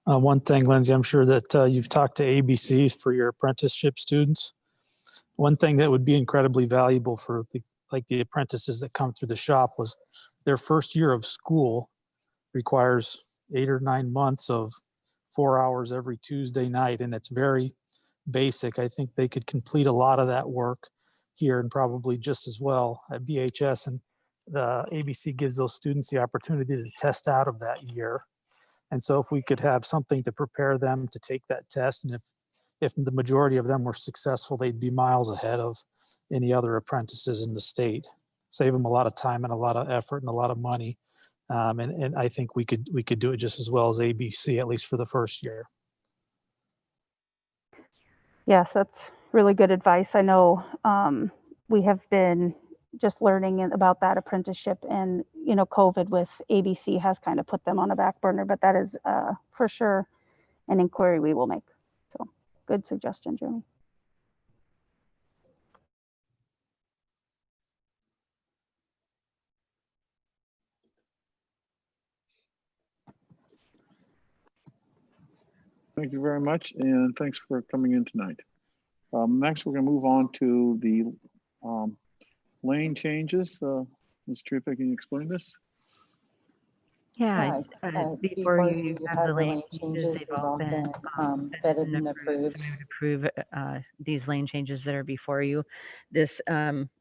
One thing, Lindsay, I'm sure that you've talked to ABC for your apprenticeship students. One thing that would be incredibly valuable for the apprentices that come through the shop was their first year of school requires 8 or 9 months of 4 hours every Tuesday night, and it's very basic. I think they could complete a lot of that work here and probably just as well at BHS, and the ABC gives those students the opportunity to test out of that year. And so if we could have something to prepare them to take that test, and if the majority of them were successful, they'd be miles ahead of any other apprentices in the state. Save them a lot of time and a lot of effort and a lot of money. And I think we could do it just as well as ABC, at least for the first year. Yes, that's really good advice. I know we have been just learning about that apprenticeship. And, you know, COVID with ABC has kind of put them on a back burner, but that is for sure an inquiry we will make. So good suggestion, Jeremy. Thank you very much, and thanks for coming in tonight. Next, we're going to move on to the lane changes. Ms. Tripa, can you explain this? Yeah, before you have the lane changes, they've all been vetted and approved. So we would approve these lane changes that are before you. This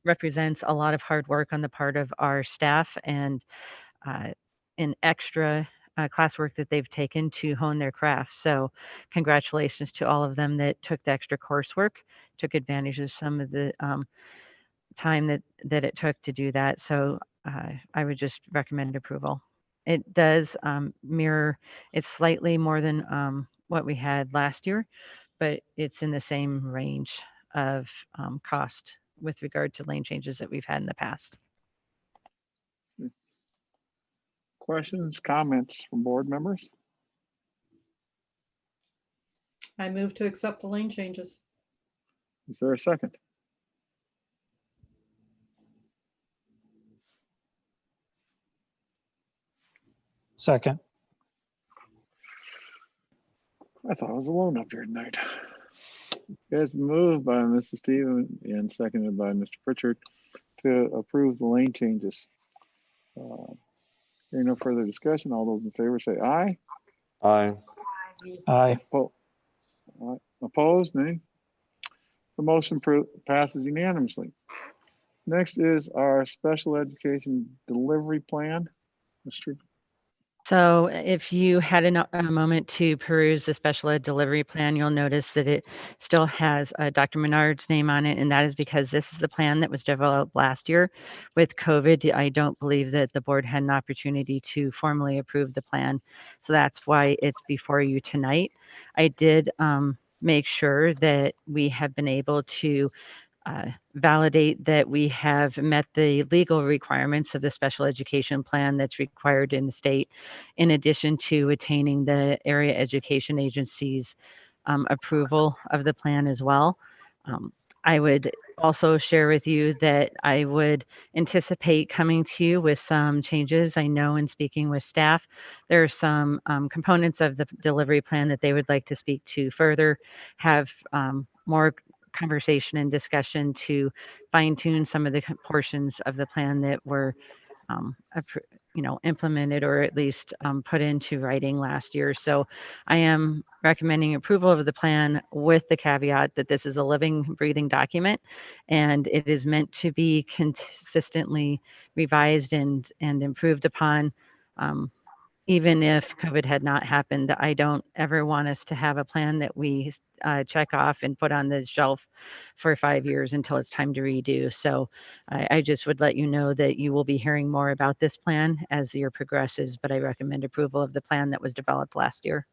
represents a lot of hard work on the part of our staff and an extra classwork that they've taken to hone their craft. So congratulations to all of them that took the extra coursework, took advantage of some of the time that it took to do that. So I would just recommend approval. It does mirror, it's slightly more than what we had last year, but it's in the same range of cost with regard to lane changes that we've had in the past. Questions, comments from board members? I move to accept the lane changes. Is there a second? Second. I thought I was alone up here tonight. It's moved by Mrs. Stephen and seconded by Mr. Pritchard to approve the lane changes. Hearing no further discussion, all those in favor say aye. Aye. Aye. Opposed, nay. The motion passes unanimously. Next is our special education delivery plan. Mr. So if you had a moment to peruse the special ed delivery plan, you'll notice that it still has Dr. Menard's name on it, and that is because this is the plan that was developed last year. With COVID, I don't believe that the board had an opportunity to formally approve the plan, so that's why it's before you tonight. I did make sure that we have been able to validate that we have met the legal requirements of the special education plan that's required in the state, in addition to attaining the area education agency's approval of the plan as well. I would also share with you that I would anticipate coming to you with some changes. I know in speaking with staff, there are some components of the delivery plan that they would like to speak to further, have more conversation and discussion to fine tune some of the portions of the plan that were implemented or at least put into writing last year. So I am recommending approval of the plan with the caveat that this is a living, breathing document, and it is meant to be consistently revised and improved upon. Even if COVID had not happened, I don't ever want us to have a plan that we check off and put on the shelf for 5 years until it's time to redo. So I just would let you know that you will be hearing more about this plan as the year progresses, but I recommend approval of the plan that was developed last year.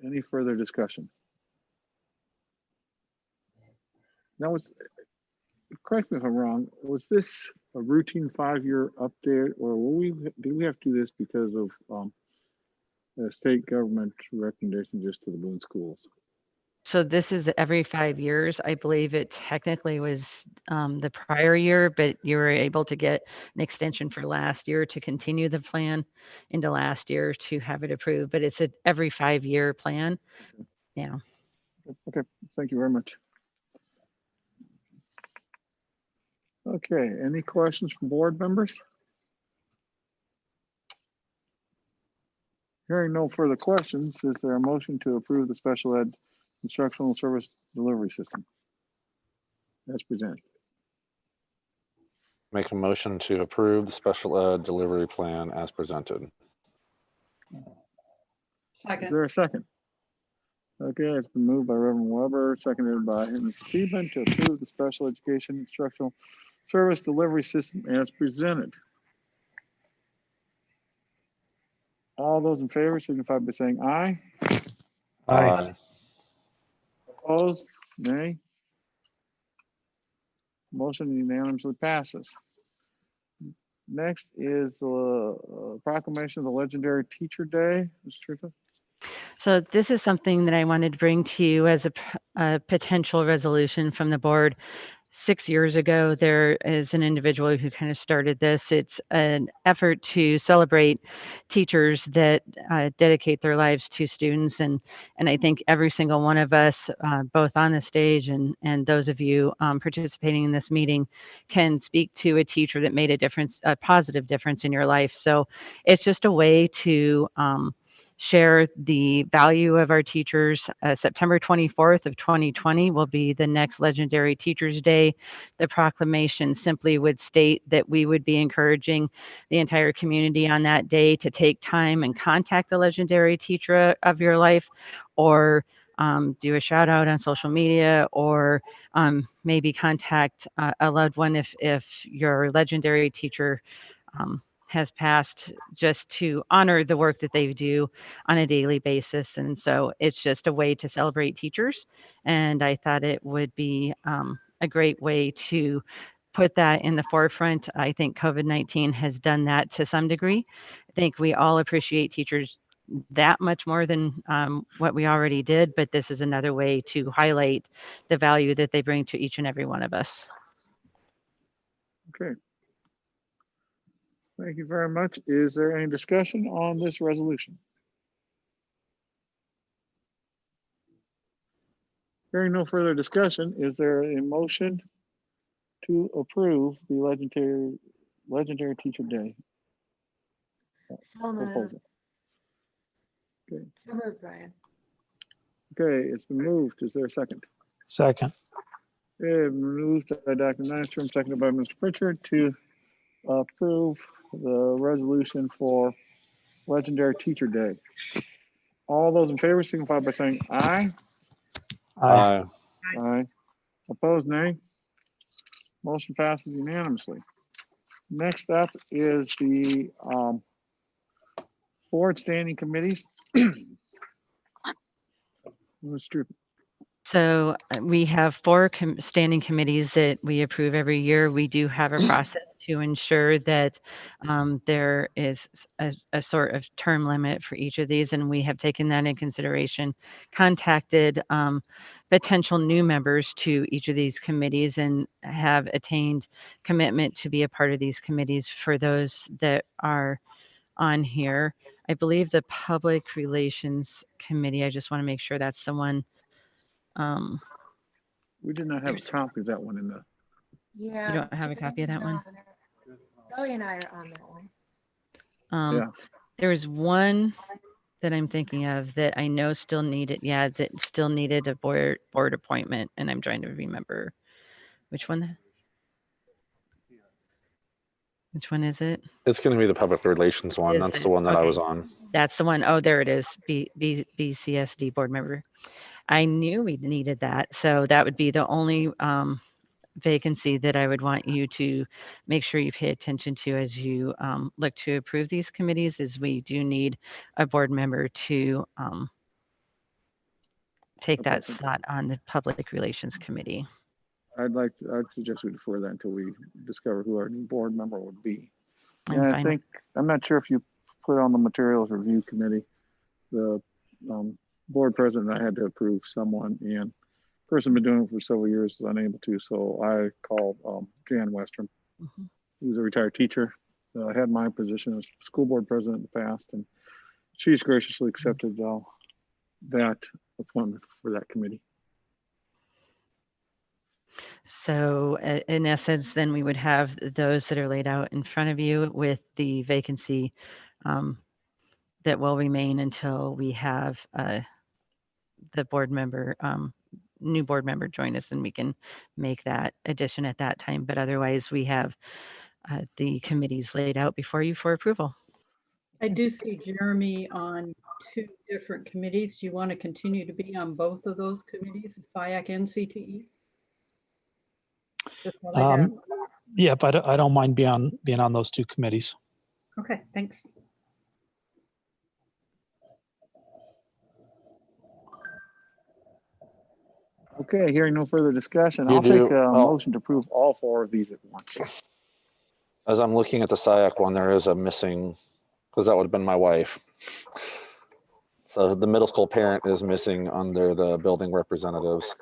Any further discussion? Now, correct me if I'm wrong, was this a routine 5-year update, or do we have to do this because of the state government recommendation just to the Boone schools? So this is every 5 years. I believe it technically was the prior year, but you were able to get an extension for last year to continue the plan into last year to have it approved. But it's every 5-year plan. Yeah. Okay, thank you very much. Okay, any questions from board members? Hearing no further questions, is there a motion to approve the special ed instructional service delivery system as presented? Make a motion to approve the special ed delivery plan as presented. Second. Is there a second? Okay, it's been moved by Reverend Weber, seconded by Ms. Steven to approve the special education instructional service delivery system as presented. All those in favor signify by saying aye. Aye. Opposed? Nay? Motion unanimously passes. Next is the proclamation of the legendary teacher day. Ms. Trifa? So this is something that I wanted to bring to you as a potential resolution from the board. 6 years ago, there is an individual who kind of started this. It's an effort to celebrate teachers that dedicate their lives to students. And I think every single one of us, both on the stage and those of you participating in this meeting, can speak to a teacher that made a difference, a positive difference in your life. So it's just a way to share the value of our teachers. September 24th of 2020 will be the next Legendary Teachers Day. The proclamation simply would state that we would be encouraging the entire community on that day to take time and contact the legendary teacher of your life, or do a shout out on social media, or maybe contact a loved one if your legendary teacher has passed, just to honor the work that they do on a daily basis. And so it's just a way to celebrate teachers. And I thought it would be a great way to put that in the forefront. I think COVID-19 has done that to some degree. I think we all appreciate teachers that much more than what we already did, but this is another way to highlight the value that they bring to each and every one of us. Okay. Thank you very much. Is there any discussion on this resolution? Hearing no further discussion, is there a motion to approve the legendary teacher day So moved. proposal? Okay. So moved, Brian. Okay, it's been moved. Is there a second? Second. Okay, moved by Dr. Nystrom, seconded by Mr. Pritchard to approve the resolution for Legendary Teacher Day. All those in favor signify by saying aye. Aye. Aye. Opposed, nay. Motion passes unanimously. Next up is the board standing committees. Mr. So we have 4 standing committees that we approve every year. We do have a process to ensure that there is a sort of term limit for each of these, and we have taken that in consideration, contacted potential new members to each of these committees, and have attained commitment to be a part of these committees for those that are on here. I believe the Public Relations Committee, I just want to make sure that's the one. We did not have a copy of that one in the. Yeah. You don't have a copy of that one? Zoe and I are on that one. Yeah. There was one that I'm thinking of that I know still needed, that still needed a board appointment, and I'm trying to remember which one. Which one is it? It's going to be the public relations one. Is That's it? the one that I Okay. was on. That's the one. Oh, there it is. BCSD board member. I knew we needed that. So that would be the only vacancy that I would want you to make sure you pay attention to as you look to approve these committees, is we do need a board member to take that Okay. slot on the Public Relations Committee. I'd suggest we defer that until we discover who our new board member would be. I'm And I fine. think, I'm not sure if you put on the materials review committee, the board president, I had to approve someone, and person been doing it for several years is unable to, so I called Jan Westrom, Mhm. who's a retired teacher. I had my position as school board president in the past, and she's graciously accepted that appointment for that committee. So in essence, then we would have those that are laid out in front of you with the vacancy that will remain until we have the board member, new board member join us, and we can make that addition at that time. But otherwise, we have the committees laid out before you for approval. I do see Jeremy on 2 different committees. Do you want to continue to be on both of those committees, SIAC and CTE? That's all I have. Yeah, but I don't mind being on those 2 committees. Okay, thanks. Okay, hearing no further discussion, You I'll take do. a Oh, motion to approve all 4 of these at once. as I'm looking at the SIAC one, there is a missing, because that would have been my wife. So the middle school parent is missing under the building representatives.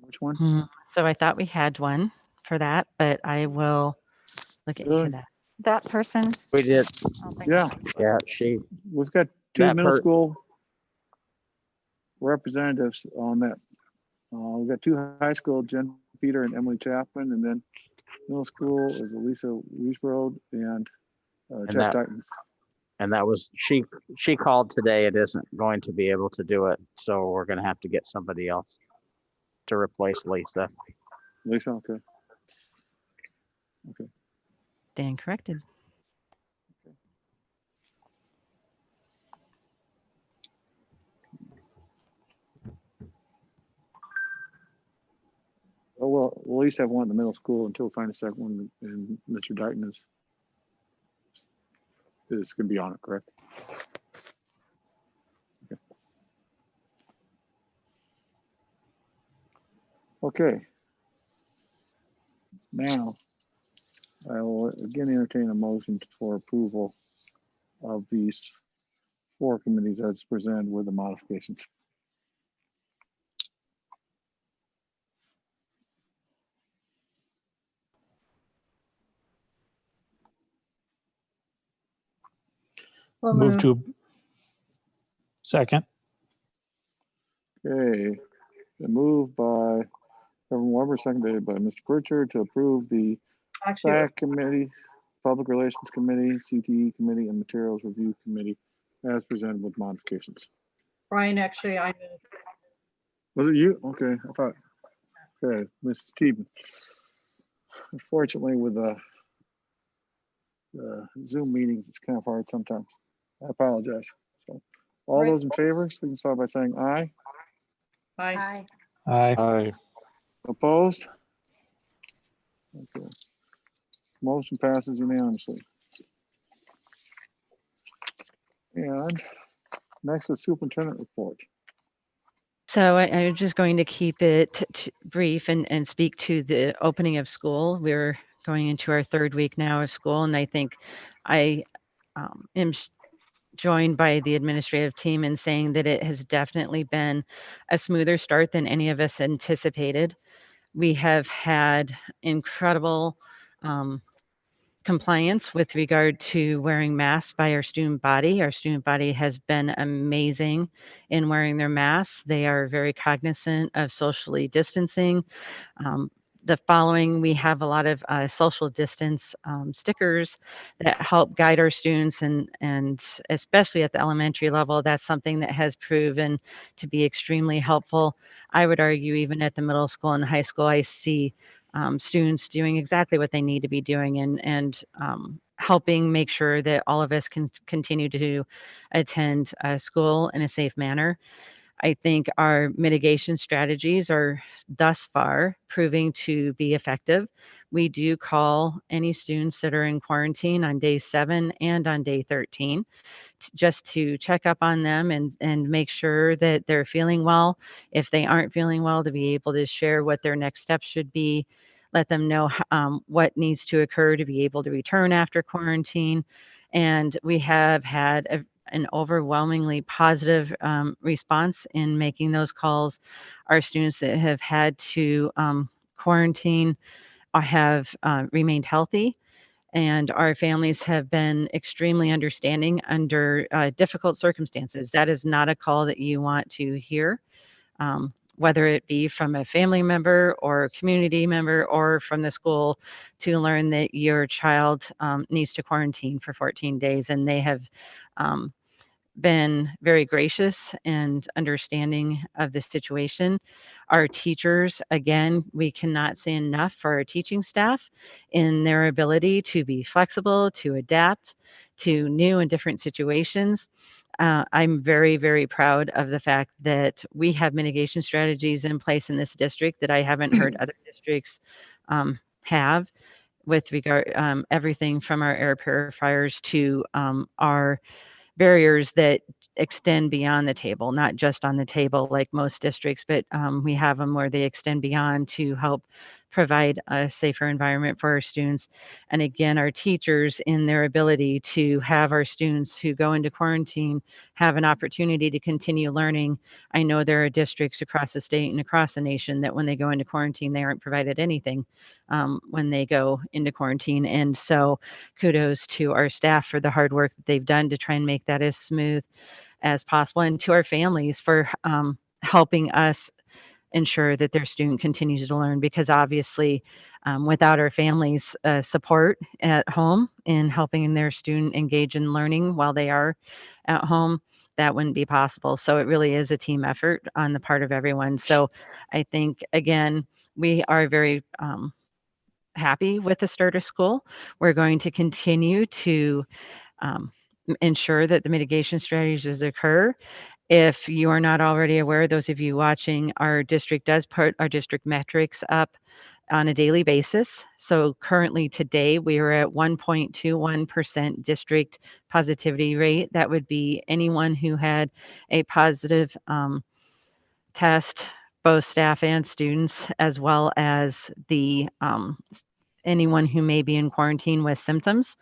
Which one? So I thought we had one for that, but I will look into Really? that. That person, We did. I don't think Yeah, Yeah, we've got 2 That middle per- school representatives on that. We've got 2 high school, Jen Peter and Emily Chapman, and then middle school is Elisa Weisbrod and Jeff Dighton. and that was, she called today. It isn't going to be able to do it. So we're going to have to get somebody else to replace Lisa. Lisa, okay. Okay. Stand corrected. Oh, well, we'll at least have one in the middle school until we find a second one, and Mr. Dighton is going to be on it, correct? Okay. Now, I will again entertain a motion for approval of these 4 committees as presented with the modifications. Move to second. Okay, the move by Reverend Weber, seconded by Mr. Pritchard to approve the Actually, it was SAC committee, Public Relations Committee, CTE Committee, and Materials Review Committee as presented with modifications. Brian, actually, I moved. Was it you? Okay, I thought. Okay, Ms. Stevens. Unfortunately, with the Zoom meetings, it's kind of hard sometimes. I apologize. So, all Right. those in favor, signify by saying aye. Aye. Aye. Aye. Aye. Opposed? Okay. Motion passes unanimously. And next is superintendent report. So I'm just going to keep it brief and speak to the opening of school. We're going into our 3rd week now of school, and I think I am joined by the administrative team in saying that it has definitely been a smoother start than any of us anticipated. We have had incredible compliance with regard to wearing masks by our student body. Our student body has been amazing in wearing their masks. They are very cognizant of socially distancing. The following, we have a lot of social distance stickers that help guide our students, and especially at the elementary level, that's something that has proven to be extremely helpful. I would argue even at the middle school and high school, I see students doing exactly what they need to be doing, and helping make sure that all of us can continue to attend school in a safe manner. I think our mitigation strategies are thus far proving to be effective. We do call any students that are in quarantine on day 7 and on day 13 just to check up on them and make sure that they're feeling well. If they aren't feeling well, to be able to share what their next steps should be, let them know what needs to occur to be able to return after quarantine. And we have had an overwhelmingly positive response in making those calls. Our students that have had to quarantine have remained healthy, and our families have been extremely understanding under difficult circumstances. That is not a call that you want to hear, whether it be from a family member or a community member or from the school, to learn that your child needs to quarantine for 14 days. And they have been very gracious and understanding of the situation. Our teachers, again, we cannot say enough for our teaching staff in their ability to be flexible, to adapt to new and different situations. I'm very, very proud of the fact that we have mitigation strategies in place in this district that I haven't heard other districts have, with regard everything from our air purifiers to our barriers that extend beyond the table, not just on the table like most districts, but we have them where they extend beyond to help provide a safer environment for our students. And again, our teachers in their ability to have our students who go into quarantine have an opportunity to continue learning. I know there are districts across the state and across the nation that when they go into quarantine, they aren't provided anything when they go into quarantine. And so kudos to our staff for the hard work that they've done to try and make that as smooth as possible, and to our families for helping us ensure that their student continues to learn, because obviously without our families support at home in helping their student engage in learning while they are at home, that wouldn't be possible. So it really is a team effort on the part of everyone. So I think, again, we are very happy with the start of school. We're going to continue to ensure that the mitigation strategies occur. If you are not already aware, those of you watching, our district does put our district metrics up on a daily basis. So currently today we are at 1.21% district positivity rate. That would be anyone who had a positive test, both staff and students, as well as the anyone who may be in quarantine with symptoms.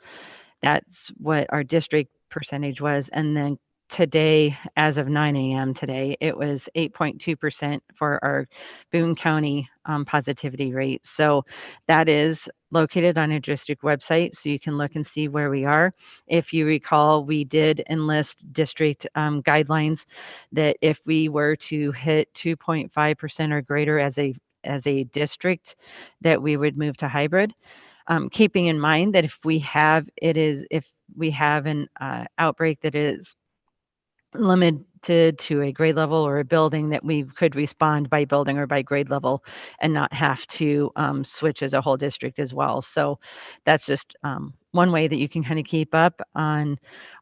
That's what our district percentage was. And then today, as of 9 a.m. today, it was 8.2% for our Boone County positivity rate. So that is located on our district website, so you can look and see where we are. If you recall, we did enlist district guidelines that if we were to hit 2.5% or greater as a district, that we would move to hybrid. Keeping in mind that if we have an outbreak that is limited to a grade level or a building, that we could respond by building or by grade level and not have to switch as a whole district as well. So that's just one way that you can kind of keep up on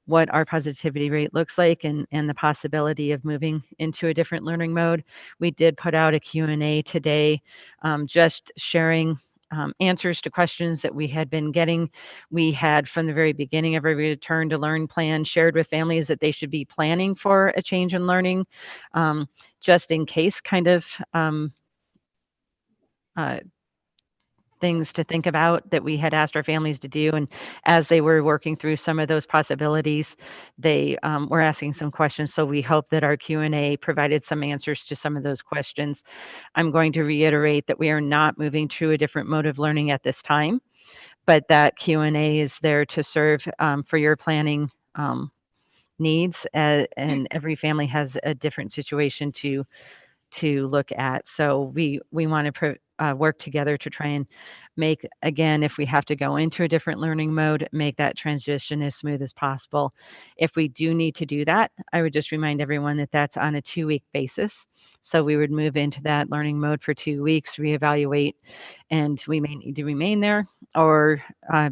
what our positivity rate looks like and the possibility of moving into a different learning mode. We did put out a Q&A today, just sharing answers to questions that we had been getting. We had, from the very beginning of our Return to Learn plan, shared with families that they should be planning for a change in learning, just in case, kind of things to think about that we had asked our families to do. And as they were working through some of those possibilities, they were asking some questions. So we hope that our Q&A provided some answers to some of those questions. I'm going to reiterate that we are not moving to a different mode of learning at this time, but that Q&A is there to serve for your planning needs, and every family has a different situation to look at. So we want to work together to try and make, again, if we have to go into a different learning mode, make that transition as smooth as possible. If we do need to do that, I would just remind everyone that that's on a 2-week basis. So we would move into that learning mode for 2 weeks, reevaluate, and we may need to remain there or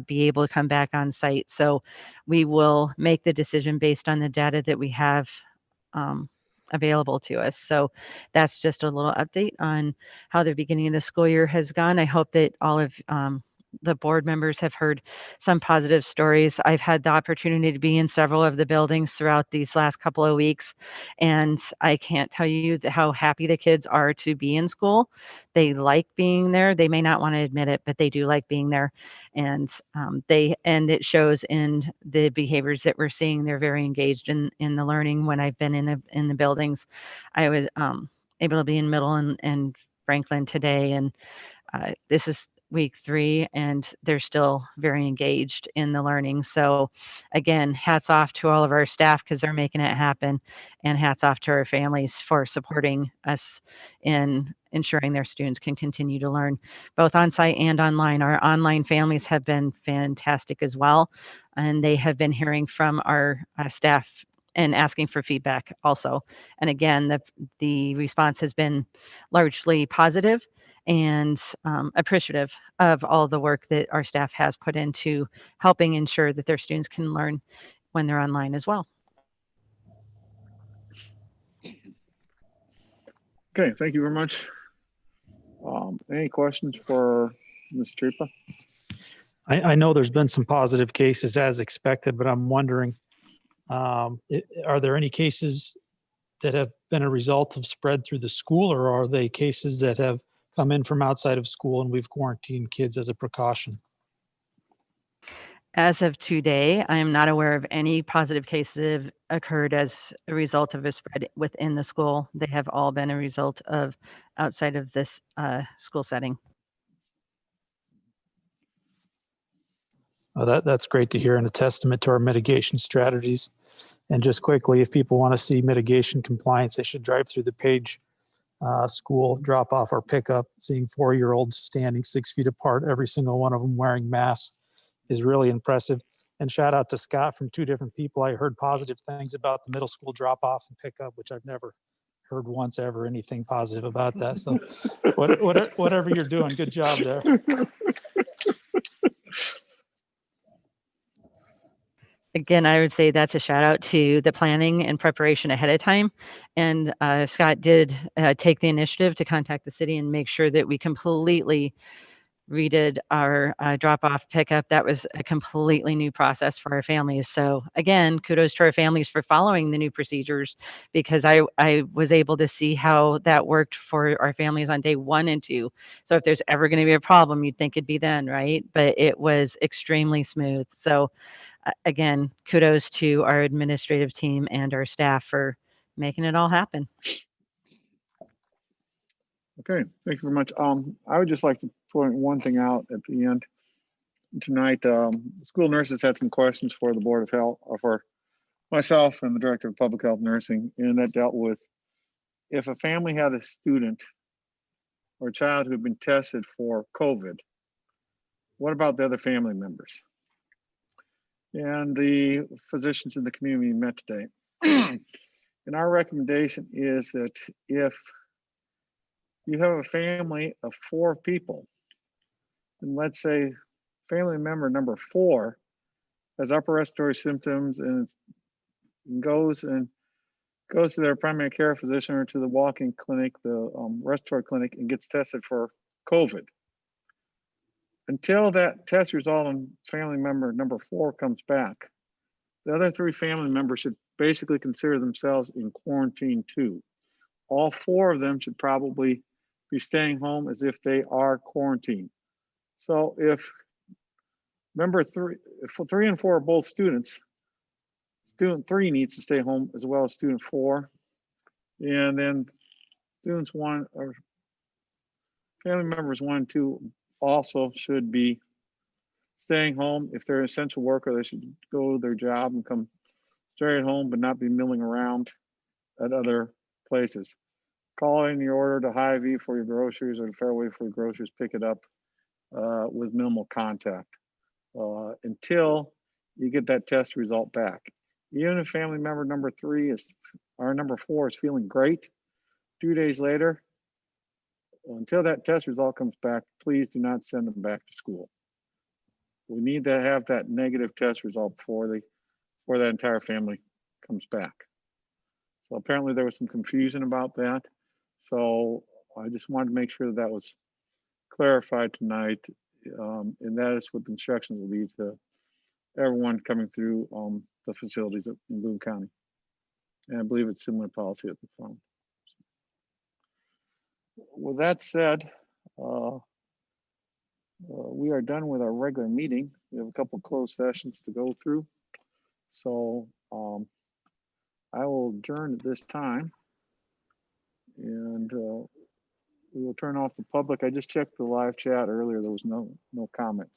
be able to come back on site. So we will make the decision based on the data that we have available to us. So that's just a little update on how the beginning of the school year has gone. I hope that all of the board members have heard some positive stories. I've had the opportunity to be in several of the buildings throughout these last couple of weeks, and I can't tell you how happy the kids are to be in school. They like being there. They may not want to admit it, but they do like being there. And it shows in the behaviors that we're seeing. They're very engaged in the learning. When I've been in the buildings, I was able to be in Middle and Franklin today, and this is week 3, and they're still very engaged in the learning. So again, hats off to all of our staff because they're making it happen, and hats off to our families for supporting us in ensuring their students can continue to learn both on site and online. Our online families have been fantastic as well, and they have been hearing from our staff and asking for feedback also. And again, the response has been largely positive and appreciative of all the work that our staff has put into helping ensure that their students can learn when they're online as well. Okay, thank you very much. Any questions for Ms. Tripa? I know there's been some positive cases as expected, but I'm wondering Are there any cases that have been a result of spread through the school, or are they cases that have come in from outside of school and we've quarantined kids as a precaution? As of today, I am not aware of any positive cases have occurred as a result of a spread within the school. They have all been a result of outside of this school setting. Well, that's great to hear, and a testament to our mitigation strategies. And just quickly, if people want to see mitigation compliance, they should drive through the Page school drop off or pickup. Seeing 4-year-olds standing 6 feet apart, every single one of them wearing masks, is really impressive. And shout out to Scott from 2 different people. I heard positive things about the middle school drop off and pickup, which I've never heard once ever anything positive about that. So whatever you're doing, good job there. Again, I would say that's a shout out to the planning and preparation ahead of time. And Scott did take the initiative to contact the city and make sure that we completely redid our drop off pickup. That was a completely new process for our families. So again, kudos to our families for following the new procedures, because I was able to see how that worked for our families on day 1 and 2. So if there's ever going to be a problem, you'd think it'd be then, right? But it was extremely smooth. So again, kudos to our administrative team and our staff for making it all happen. Okay, thank you very much. I would just like to point one thing out at the end tonight. School nurses had some questions for the Board of Health, or for myself and the Director of Public Health Nursing, and that dealt with if a family had a student or a child who had been tested for COVID, what about the other family members? And the physicians in the community met today. And our recommendation is that if you have a family of 4 people, and let's say family member number 4 has upper respiratory symptoms and goes to their primary care physician or to the walk-in clinic, the respiratory clinic, and gets tested for COVID. Until that test result on family member number 4 comes back, the other 3 family members should basically consider themselves in quarantine too. All 4 of them should probably be staying home as if they are quarantined. So if 3 and 4 are both students, student 3 needs to stay home as well as student 4. And then students 1 or family members 1 and 2 also should be staying home. If they're an essential worker, they should go to their job and come straight home, but not be milling around at other places. Call in your order to Hy-Vee for your groceries or to Fairway for your groceries, pick it up with minimal contact until you get that test result back. Even if family member number 3 or number 4 is feeling great, 2 days later, until that test result comes back, please do not send them back to school. We need to have that negative test result before that entire family comes back. So apparently there was some confusion about that. So I just wanted to make sure that was clarified tonight. And that is what the instructions will be to everyone coming through the facilities in Boone County. And I believe it's similar policy at the farm. With that said, we are done with our regular meeting. We have a couple of closed sessions to go through. So I will adjourn at this time, and we will turn off the public. I just checked the live chat earlier. There was no comments.